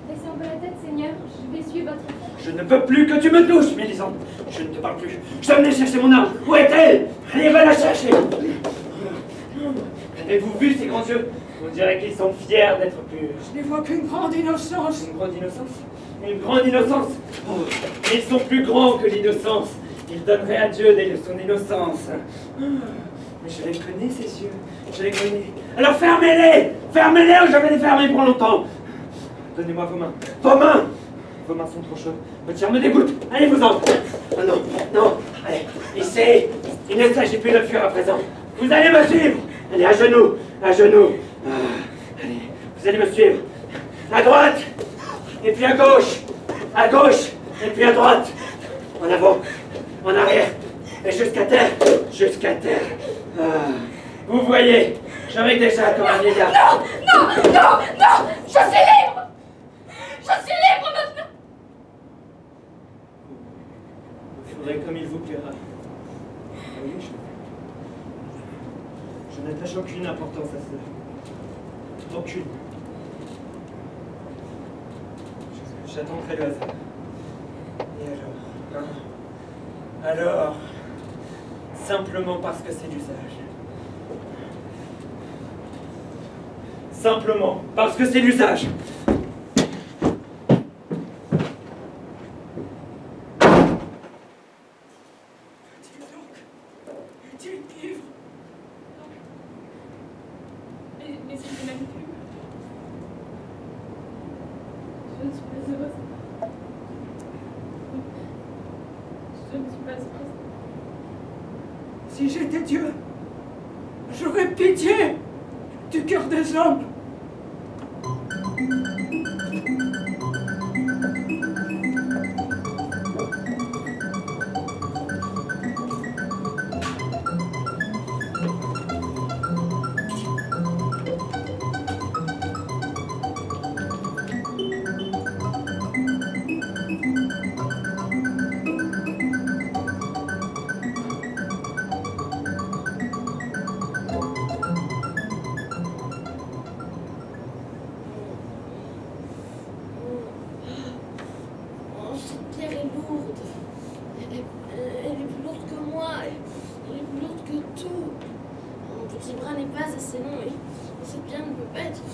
Laissez en paix la tête, Seigneur. Je vais suivre votre effort. Je ne veux plus que tu me touches, Mélisande. Je ne te parle plus. Je vais venir chercher mon arme. Où est-elle? Allez, va la chercher. Avez-vous vu ces grands yeux? On dirait qu'ils sont fiers d'être purs. Je n'y vois qu'une grande innocence. Une grande innocence? Une grande innocence? Oh, ils sont plus grands que l'innocence. Ils donneraient à Dieu de son innocence. Mais je les connais, ces yeux. Je les connais. Alors fermez-les! Fermez-les ou je vais les fermer pour longtemps. Donnez-moi vos mains. Vos mains! Vos mains sont trop chaudes. Votre chair me dégoûte. Allez-vous-en. Oh non, non. Allez, ici. Il ne s'agit plus de fuir à présent. Vous allez me suivre. Allez, à genoux. À genoux. Allez, vous allez me suivre. À droite. Et puis à gauche. À gauche. Et puis à droite. En avant. En arrière. Et jusqu'à terre. Jusqu'à terre. Vous voyez, j'aurais déjà comme un vieillard. Non, non, non, non! Je suis libre! Je suis libre maintenant! Vous ferez comme il vous plaira. Oui, je n'attache aucune importance à cela. Aucune. J'attendrai le hasard. Et alors, hein? Alors, simplement parce que c'est l'usage. Simplement parce que c'est l'usage. Est-il donc? Est-il ivre? Mais il ne m'aime plus. Je ne suis pas heureuse. Je ne suis pas heureuse. Si j'étais Dieu, j'aurais pitié du cœur des hommes.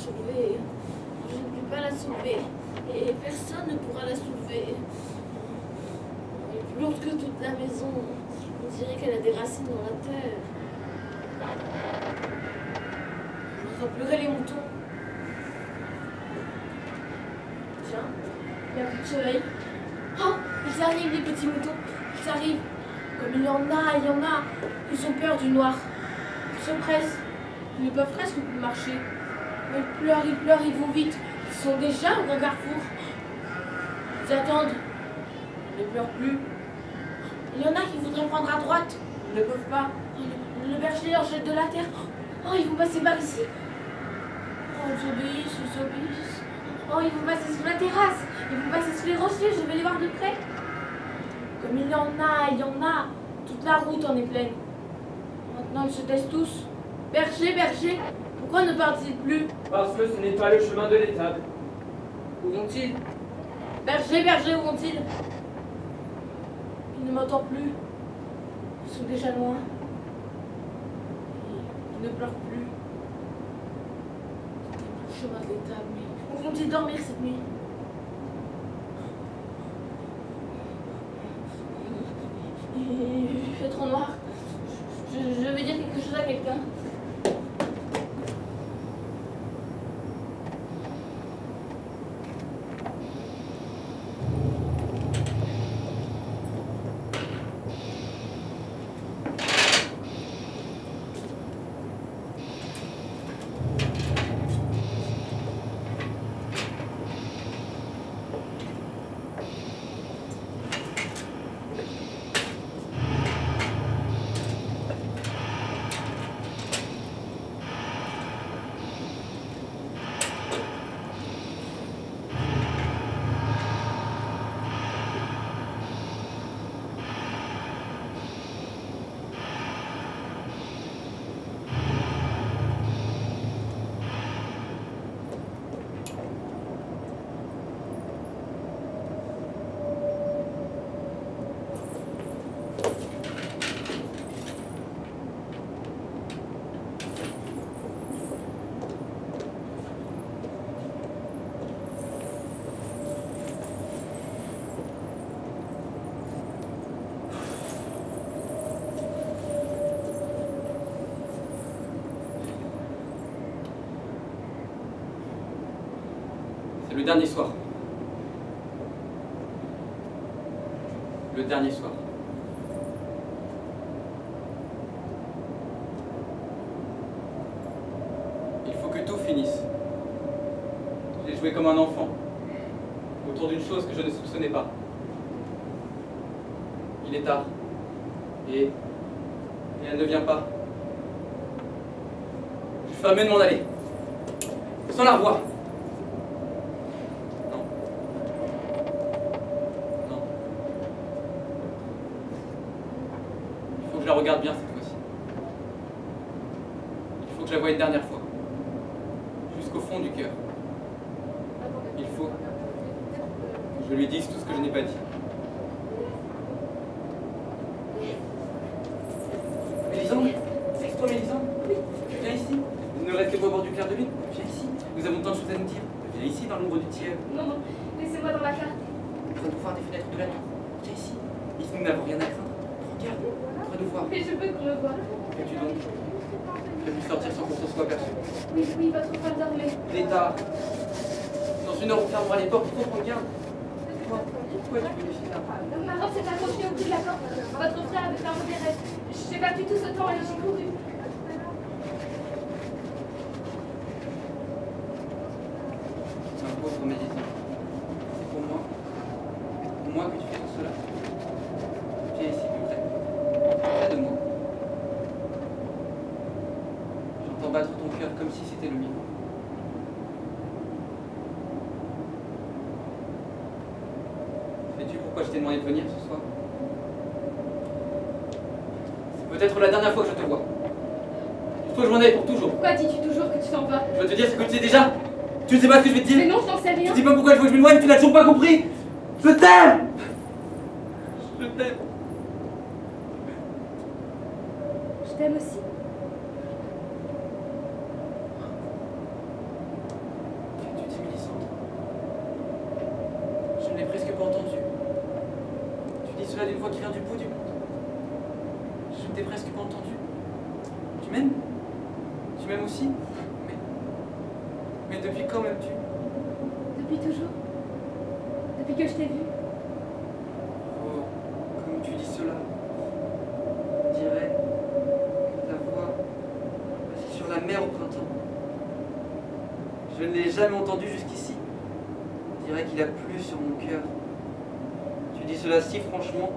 soulever. Je ne peux pas la soulever. Et personne ne pourra la soulever. Elle est plus lourde que toute la maison. On dirait qu'elle a des racines dans la terre. Je n'entends pleurer les moutons. Tiens, il n'y a plus de soleil. Oh, ils arrivent, les petits moutons. Ils arrivent. Comme il y en a, il y en a. Ils ont peur du noir. Ils se pressent. Ils ne peuvent presque plus marcher. Ils pleurent, ils vont vite. Ils sont déjà au grand carrefour. Ils attendent. Ils ne pleurent plus. Il y en a qui voudraient prendre à droite. Ils ne peuvent pas. Le berger leur jette de la terre. Oh, ils vont passer par ici. Oh, ils obéissent, ils obéissent. Oh, ils vont passer sur la terrasse. Ils vont passer sur les rochers. Je vais les voir de près. Comme il y en a, il y en a. Toute la route en est pleine. Maintenant, ils se taisent tous. Berger, berger, pourquoi ne partent-ils plus? Parce que ce n'est pas le chemin de l'étable. Où vont-ils? Berger, berger, où vont-ils? Ils ne m'entendent plus. Ils sont déjà loin. Ils ne pleurent plus. C'était plus le chemin de l'étable, mais où vont-ils dormir cette nuit? Il fait trop noir. Je vais dire quelque chose à quelqu'un. Le dernier soir. Le dernier soir. Il faut que tout finisse. J'ai joué comme un enfant, autour d'une chose que je ne soupçonnais pas. Il est tard. Et elle ne vient pas. Je fais amener de m'en aller. Sans la revoir. Je la regarde bien cette fois-ci. Il faut que je la voie une dernière fois. Jusqu'au fond du cœur. Il faut que je lui dise tout ce que je n'ai pas dit. Mélisande, c'est-toi Mélisande? Viens ici. Il ne reste que toi au bord du clair de lune. Viens ici. Nous avons tant de choses à nous dire. Viens ici dans l'ombre du tiers. Non, non, laissez-moi dans la carte. Nous allons voir des fenêtres de la nuit. Viens ici. Ici nous n'avons rien à craindre. Regarde. De voir. Mais je veux qu'on me voie. Fais-tu donc? Fais-tu sortir sans qu'on se soit aperçu? Oui, oui, votre frère dormait. L'État. Dans une heure, on fermera les portes, il faut prendre garde. Pourquoi tu veux ici là? Ma robe s'est accrochée au bout de la porte. Votre frère avait fait un mauvais rêve. J'ai perdu tout ce temps et j'ai couru. C'est un pauvre médecin. C'est pour moi. Pour moi que tu fais tout cela. Viens ici, plus près. Près de moi. J'entends battre ton cœur comme si c'était le mien. Sais-tu pourquoi je t'ai demandé de venir ce soir? C'est peut-être la dernière fois que je te vois. Il faut que je m'en aille pour toujours. Pourquoi dis-tu toujours que tu t'en vas? Je vais te dire ce que tu sais déjà. Tu ne sais pas ce que je vais te dire. Mais non, je n'en sais rien. Tu dis pas pourquoi il faut que je m'éloigne, tu n'as toujours pas compris. Je t'aime. Je t'aime. Je t'aime aussi. cela d'une voix qui vient du bout du monde. Je ne t'ai presque pas entendu. Tu m'aimes? Tu m'aimes aussi? Mais depuis quand m'aimes-tu? Depuis toujours. Depuis que je t'ai vu. Oh, comme tu dis cela, on dirait que ta voix passait sur la mer au printemps. Je ne l'ai jamais entendu jusqu'ici. On dirait qu'il a plu sur mon cœur. Tu dis cela si franchement.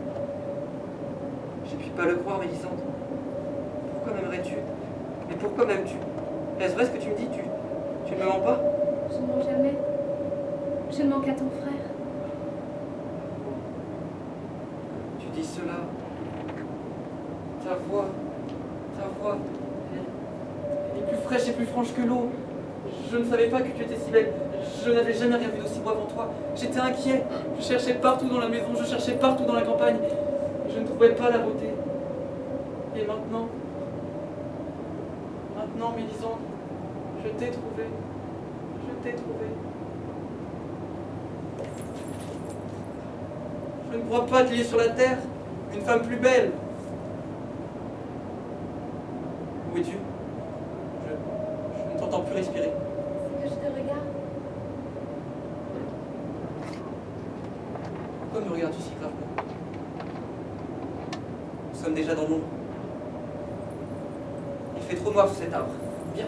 Je ne puis pas le croire, Mélisande. Pourquoi m'aimerais-tu? Mais pourquoi m'aimes-tu? Est-ce vrai ce que tu me dis? Tu ne me mens pas? Je ne mens jamais. Je ne mens qu'à ton frère. Tu dis cela. Ta voix, elle est plus fraîche et plus franche que l'eau. Je ne savais pas que tu étais si belle. Je n'avais jamais rien vu d'aussi beau avant toi. J'étais inquiet. Je cherchais partout dans la maison, je cherchais partout dans la campagne. Je ne trouvais pas la beauté. Et maintenant, Mélisande, je t'ai trouvé. Je t'ai trouvé. Je ne crois pas qu'il y ait sur la terre une femme plus belle. Où es-tu? Je ne t'entends plus respirer. C'est que je te regarde. Pourquoi me regardes-tu si gravement? Nous sommes déjà dans l'ombre. Il fait trop noir sous cet arbre. Viens,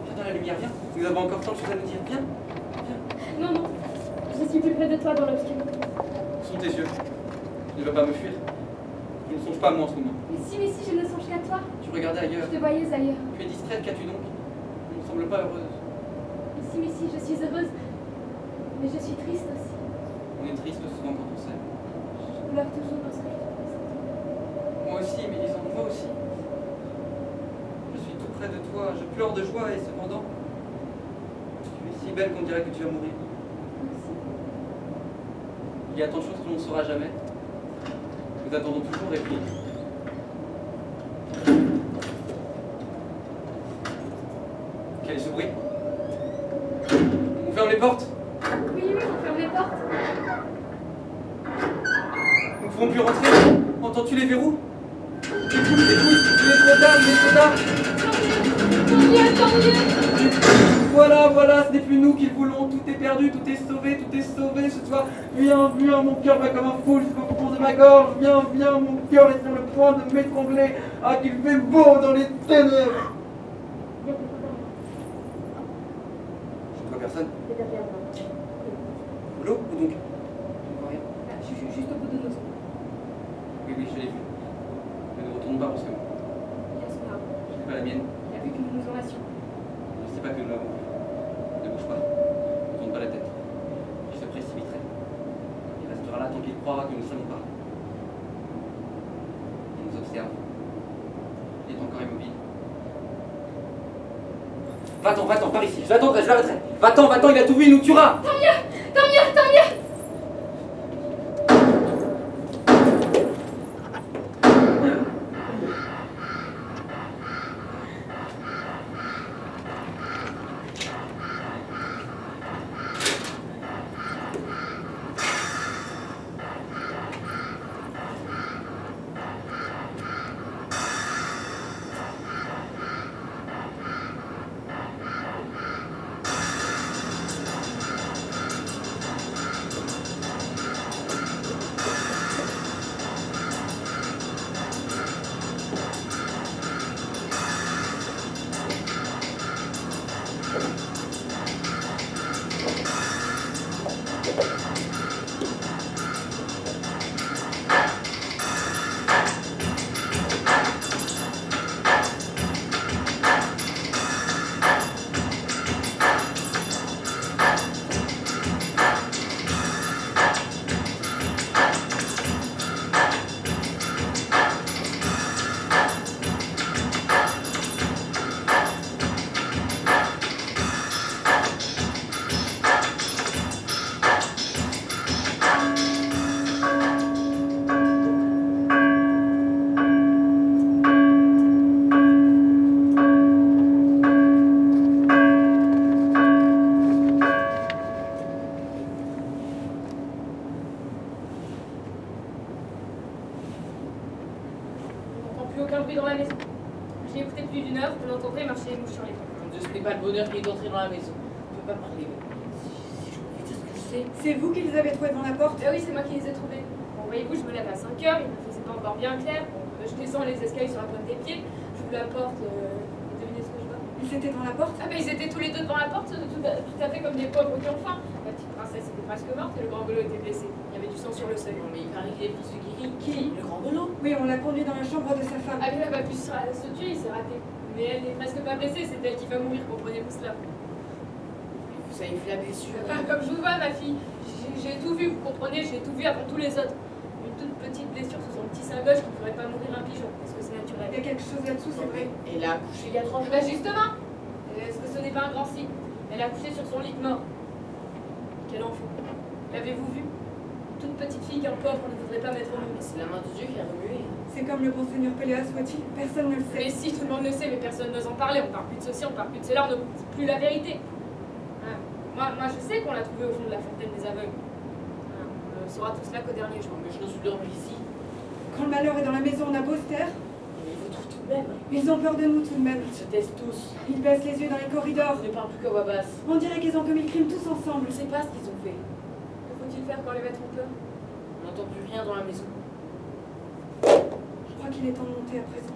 viens dans la lumière, viens. Nous avons encore tant de choses à nous dire. Viens, viens. Non, non. Je suis plus près de toi dans l'obscurité. Sous tes yeux. Tu ne vas pas me fuir. Je ne songe pas à moi en ce moment. Mais si, je ne songe qu'à toi. Tu regardais ailleurs. Je te voyais ailleurs. Tu es distraite, qu'as-tu donc? Tu ne sembles pas heureuse. Mais si, je suis heureuse. Mais je suis triste aussi. On est triste souvent quand on s'aime. Je pleure toujours lorsque je te pense. Moi aussi, Mélisande, moi aussi. Je suis tout près de toi, je pleure de joie et cependant, tu es si belle qu'on dirait que tu vas mourir. Moi aussi. Il y a tant de choses que l'on ne saura jamais. Nous attendons toujours et puis... Quel est ce bruit? On ferme les portes? Oui, on ferme les portes. Nous ne pouvons plus rentrer? Entends-tu les verrous? Écoute, il est trop tard, il est trop tard! Tant mieux. Voilà, ce n'est plus nous qui le voulons, tout est perdu, tout est sauvé ce soir. Viens, mon cœur va comme un fou jusqu'au fond de ma gorge. Viens, mon cœur est sur le point de m'étrangler. Ah, qu'il fait beau dans les ténèbres! Je ne vois personne. C'est derrière moi. L'eau ou donc? Je ne vois rien. Juste au bout de nos yeux. Oui, je l'ai vu. Ne nous retournons pas brusquement. Il y a son arbre. Je n'ai pas la mienne. Il a vu que nous nous en assions. Je ne sais pas que nous l'avons vu. Ne bouge pas. Ne tourne pas la tête. Il se précipiterait. Il restera là tant qu'il croira que nous ne savons pas. Il nous observe. Il est encore immobile. Va-t'en, par ici. Je l'attendrai, je l'arrêterai. Va-t'en, il a tout vu, il nous tuera. Tant mieux. plus aucun bruit dans la maison. J'ai écouté plus d'une heure, vous l'entendrez marcher les mouches sur les toits. Mon Dieu, ce n'est pas le bonheur qui est entré dans la maison. Je ne peux pas parler. Si je pouvais dire ce que je sais. C'est vous qui les avez trouvés devant la porte? Ah oui, c'est moi qui les ai trouvés. Bon, voyez-vous, je me lève à 5 heures, il ne faisait pas encore bien clair. Bon, je descends les escaliers sur la pointe des pieds, j'ouvre la porte, et devinez ce que je vois? Ils étaient devant la porte? Ah ben ils étaient tous les deux devant la porte, tout à fait comme des pauvres qui ont faim. La petite princesse était presque morte et le grand Golo était blessé. Il y avait du sang sur le seuil. Non, mais il paraît qu'il est pris ce guéri. Qui? Le grand Golo. Oui, on l'a conduit dans la chambre de sa femme. Ah mais il n'a pas pu se tuer, il s'est raté. Mais elle n'est presque pas blessée, c'est elle qui va mourir, comprenez-vous cela? Vous avez fait la blessure. Enfin, comme je vous vois, ma fille, j'ai tout vu, vous comprenez, j'ai tout vu avant tous les autres. Une toute petite blessure sur son petit sein gauche qui ne ferait pas mourir un pigeon, parce que c'est naturel. Il y a quelque chose là-dessous, c'est vrai. Et elle a accouché il y a 3 jours. Bah justement, est-ce que ce n'est pas un grand signe? Elle a couché sur son lit de mort. Quel enfant? L'avez-vous vu? Toute petite fille qu'un pauvre ne voudrait pas mettre au monde. C'est la main de Dieu qui a remué. C'est comme le bon seigneur Péléas soit-il, personne ne le Mais sait. si, tout le monde le sait, mais personne n'ose en parler. On parle plus de ceci, on parle plus de cela, on ne dit plus la vérité. Hein, moi, je sais qu'on l'a trouvé au fond de la fontaine des aveugles. Hein, on ne saura tout cela qu'au dernier jour. Mais je ne suis dormi ici. Quand le malheur est dans la maison, on a beau se taire, Mais ils vous trouvent tout de même. ils ont peur de nous tout de même. Ils se taisent tous. Ils baissent les yeux dans les corridors. Ils ne parlent plus qu'à voix basse. On dirait qu'ils ont commis le crime tous ensemble. Je ne sais pas ce qu'ils ont fait. Que faut-il faire quand les maîtres ont peur? On n'entend plus rien dans la maison. Je crois qu'il est temps de monter à présent.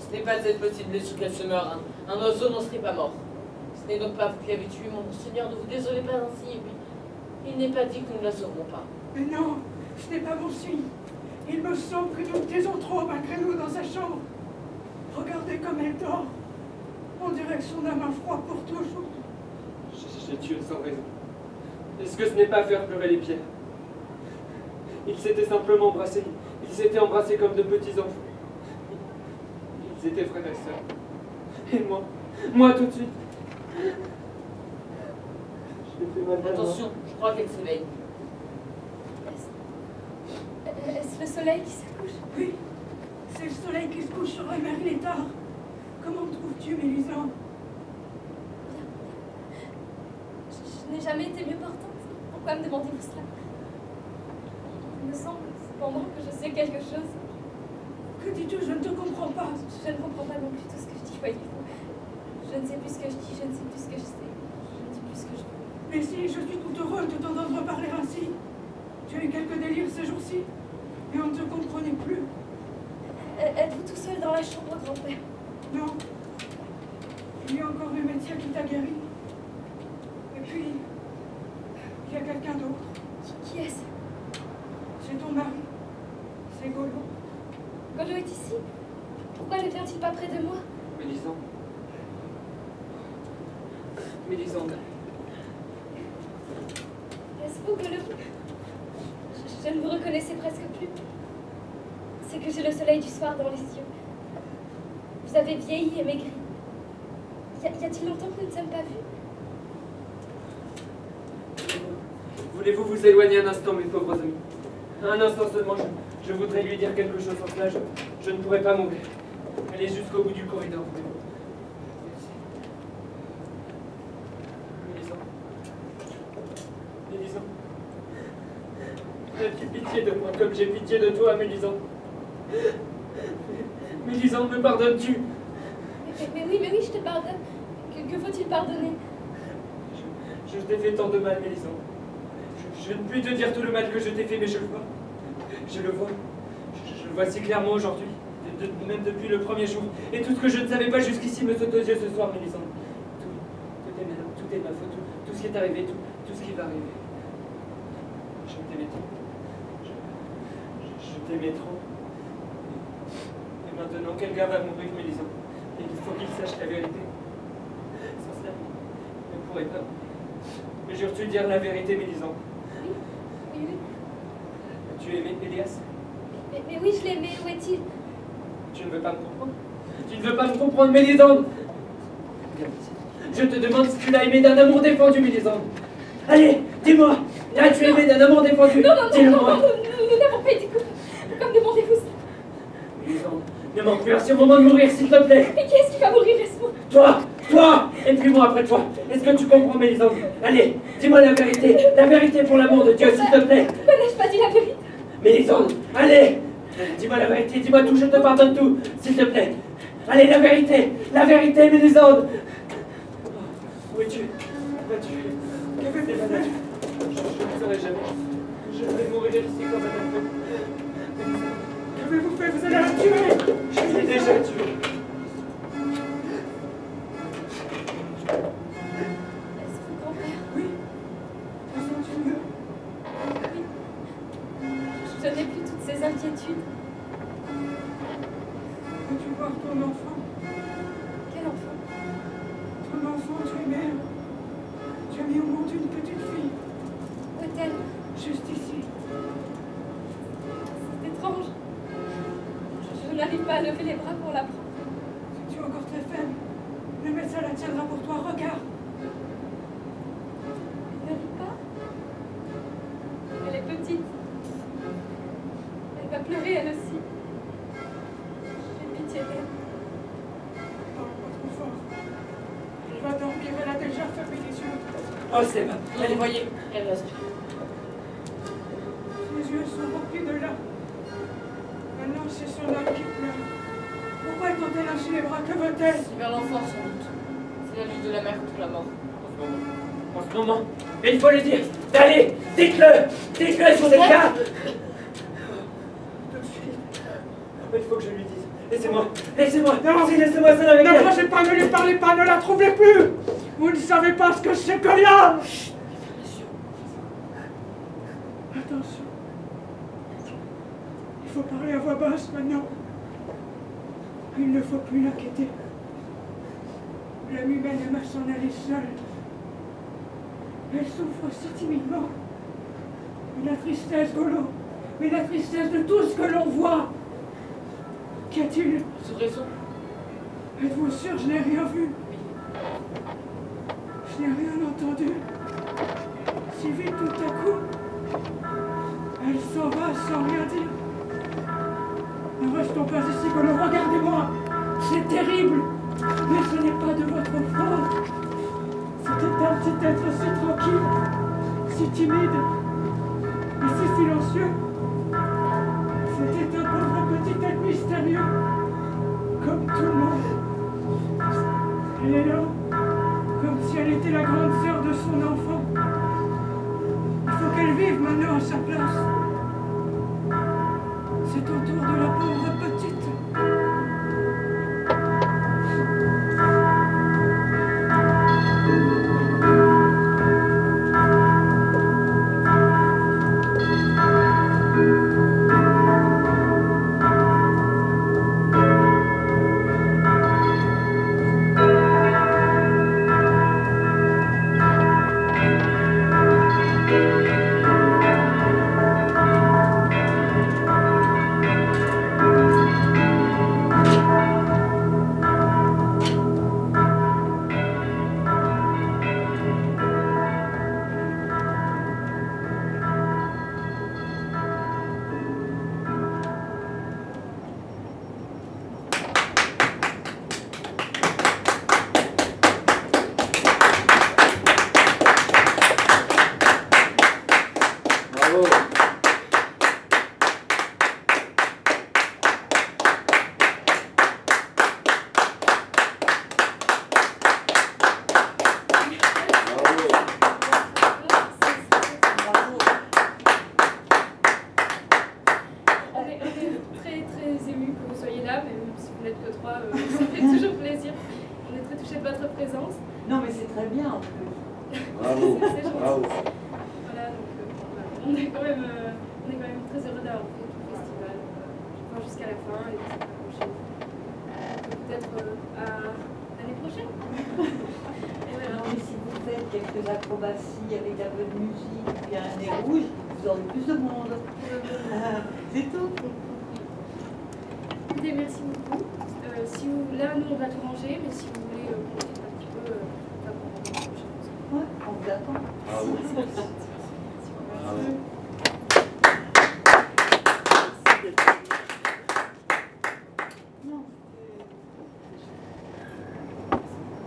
Ce n'est pas de cette petite blessure qu'elle se meurt. Hein. Un oiseau n'en serait pas mort. Ce n'est donc pas vous qui avez tué mon Seigneur. Ne vous désolez pas ainsi. Et puis, il n'est pas dit que nous ne la sauverons pas. Mais non, ce n'est pas bon signe. Il me semble que nous le taisons trop malgré nous dans sa chambre. Regardez comme elle dort. On dirait que son âme a froid pour toujours. J'ai tué sans raison. Est-ce que ce n'est pas faire pleurer les pierres? Ils s'étaient simplement embrassés. Ils s'étaient embrassés comme de petits enfants. Ils étaient frères et sœurs. Et moi tout de suite. J'ai fait mal à moi. Attention, je crois qu'elle s'éveille. Est-ce le soleil qui se couche? Oui, c'est le soleil qui se couche sur la mer, il est tard. Comment trouves-tu, Mélisande? Je n'ai jamais été mieux portante. Pourquoi me demandez-vous cela? Il me semble cependant que je sais quelque chose. Que dis-tu? Je ne te comprends pas. Je ne comprends pas non plus tout ce que je dis, voyez-vous. Je ne sais plus ce que je dis, je ne sais plus ce que je sais. Je ne dis plus ce que je veux. Mais si, je suis tout heureux de t'entendre parler ainsi. Tu as eu quelques délires ces jours-ci, et on ne te comprenait plus. Êtes-vous tout seul dans la chambre, grand-père? Non. Il y a encore le médecin qui t'a guéri. Et puis, il y a quelqu'un d'autre. Qui est-ce? C'est ton mari. C'est Golo. Golo est ici? Pourquoi ne vient-il pas près de moi? Mélisande. Mélisande. Est-ce vous, Golo? Je ne vous reconnaissais presque plus. C'est que j'ai le soleil du soir dans les yeux. Vous avez vieilli et maigri. Y a-t-il longtemps que nous ne sommes pas vus? Voulez-vous vous éloigner un instant, mes pauvres amis? Un instant seulement, je voudrais lui dire quelque chose. En cela, je ne pourrais pas mourir. Allez jusqu'au bout du corridor. Mélisande. As-tu pitié de moi comme j'ai pitié de toi, Mélisande? Mélisande, me pardonnes-tu? Mais oui, je te pardonne. Que faut-il pardonner? Je t'ai fait tant de mal, Mélisande. Je ne puis te dire tout le mal que je t'ai fait, mais je le vois. Je le vois. Je le vois si clairement aujourd'hui. Même depuis le premier jour. Et tout ce que je ne savais pas jusqu'ici me saute aux yeux ce soir, Mélisande. Tout est ma faute. Tout ce qui est arrivé, tout ce qui va arriver. Je t'aimais trop. Je t'aimais trop. Et maintenant, quelqu'un va mourir, Mélisande. Et il faut qu'il sache la vérité. Sans cela, il ne pourrait pas. Mais jures-tu dire la vérité, Mélisande? Oui. As-tu aimé Élias? Mais oui, je l'aimais. Où est-il? Tu ne veux pas me comprendre? Tu ne veux pas me comprendre, Mélisande? Je te demande si tu l'as aimé d'un amour défendu, Mélisande. Allez, dis-moi, l'as-tu aimé d'un amour défendu? Non, dis-le-moi. Nous n'avons pas été comme demandez-vous ça. Mélisande, ne manque plus un seul moment de mourir, s'il te plaît. Mais qui est-ce qui va mourir? Laisse-moi. Toi, et puis moi après toi. Est-ce que tu comprends, Mélisande? Allez, dis-moi la vérité pour l'amour de Dieu, s'il te plaît. Pourquoi n'ai-je pas dit la vérité? Mélisande, allez, dis-moi la vérité, dis-moi tout, je te pardonne tout, s'il te plaît. Allez, la vérité, Mélisande. Où es-tu? Que fais-tu, madame? Je ne saurais jamais. Je vais mourir ici comme un enfant. Qu'avez-vous fait? Vous allez la tuer! Je l'ai déjà tuée. Est-ce que grand-père? Oui. Te sens-tu mieux? Oui. Je n'ai plus toutes ces inquiétudes. Peux-tu voir ton enfant? Quel enfant? Ton enfant, tu es mère. Tu as mis au monde une petite fille. Où est-elle? Juste ici. C'est étrange. Je n'arrive pas à lever les bras pour la prendre. Si tu es encore très faible, le médecin la tiendra pour toi. Regarde. Elle ne rit pas. Elle est petite. Elle va pleurer elle aussi. J'ai pitié d'elle. Parle pas trop fort. Elle va dormir. Elle a déjà fermé les yeux. Oh, c'est bon. Allez, voyez, elle respire. Ses yeux sont remplis de larmes. Maintenant, c'est son âme qui pleure. Pourquoi tend-elle ainsi les bras? Que veut-elle? C'est vers l'enfant, sans doute. C'est la lutte de la mère contre la mort. En ce moment, mais il faut le dire. Allez, dites-le sur cette carte. Tout de suite. Il faut que je lui dise. Laissez-moi. Non. Si, laissez-moi seul avec elle. N'approchez pas, ne lui parlez pas, ne la troublez plus. Vous ne savez pas ce que c'est que là. Attention. Il faut parler à voix basse maintenant. Il ne faut plus l'inquiéter. L'âme humaine aime à s'en aller seule. Elle souffre si timidement. Mais la tristesse, Golo, mais la tristesse de tout ce que l'on voit. Qu'y a-t-il? Sous raison. Êtes-vous sûr? Je n'ai rien vu. Je n'ai rien entendu. Si vite tout à coup, elle s'en va sans rien dire. Ne restons pas ici, Golo, regardez-moi. C'est terrible, mais ce n'est pas de votre faute. C'était un petit être si tranquille, si timide, et si silencieux. C'était un pauvre petit être mystérieux, comme tout le monde. Elle est là, comme si elle était la grande sœur de son enfant. Il faut qu'elle vive maintenant à sa place. C'est au tour de la pauvre petite. vous n'êtes que 3, ça fait toujours plaisir. On est très touchés de votre présence. Non, mais c'est très bien en plus. Bravo, C'est gentil. bravo. Voilà, donc voilà. On est quand même très heureux d'avoir fait tout le festival. Je crois jusqu'à la fin et c'est pas prochaine. Peut-être à l'année prochaine. Et voilà. Non, mais si vous faites quelques acrobaties avec un peu de musique et un nez rouge, vous aurez plus de monde. C'est tout. Écoutez, merci beaucoup. Si vous, là, nous, on va tout ranger, mais si vous voulez qu'on quitte un petit peu, on va prendre la prochaine. Ouais, on vous attend. Bravo. Merci. Bravo.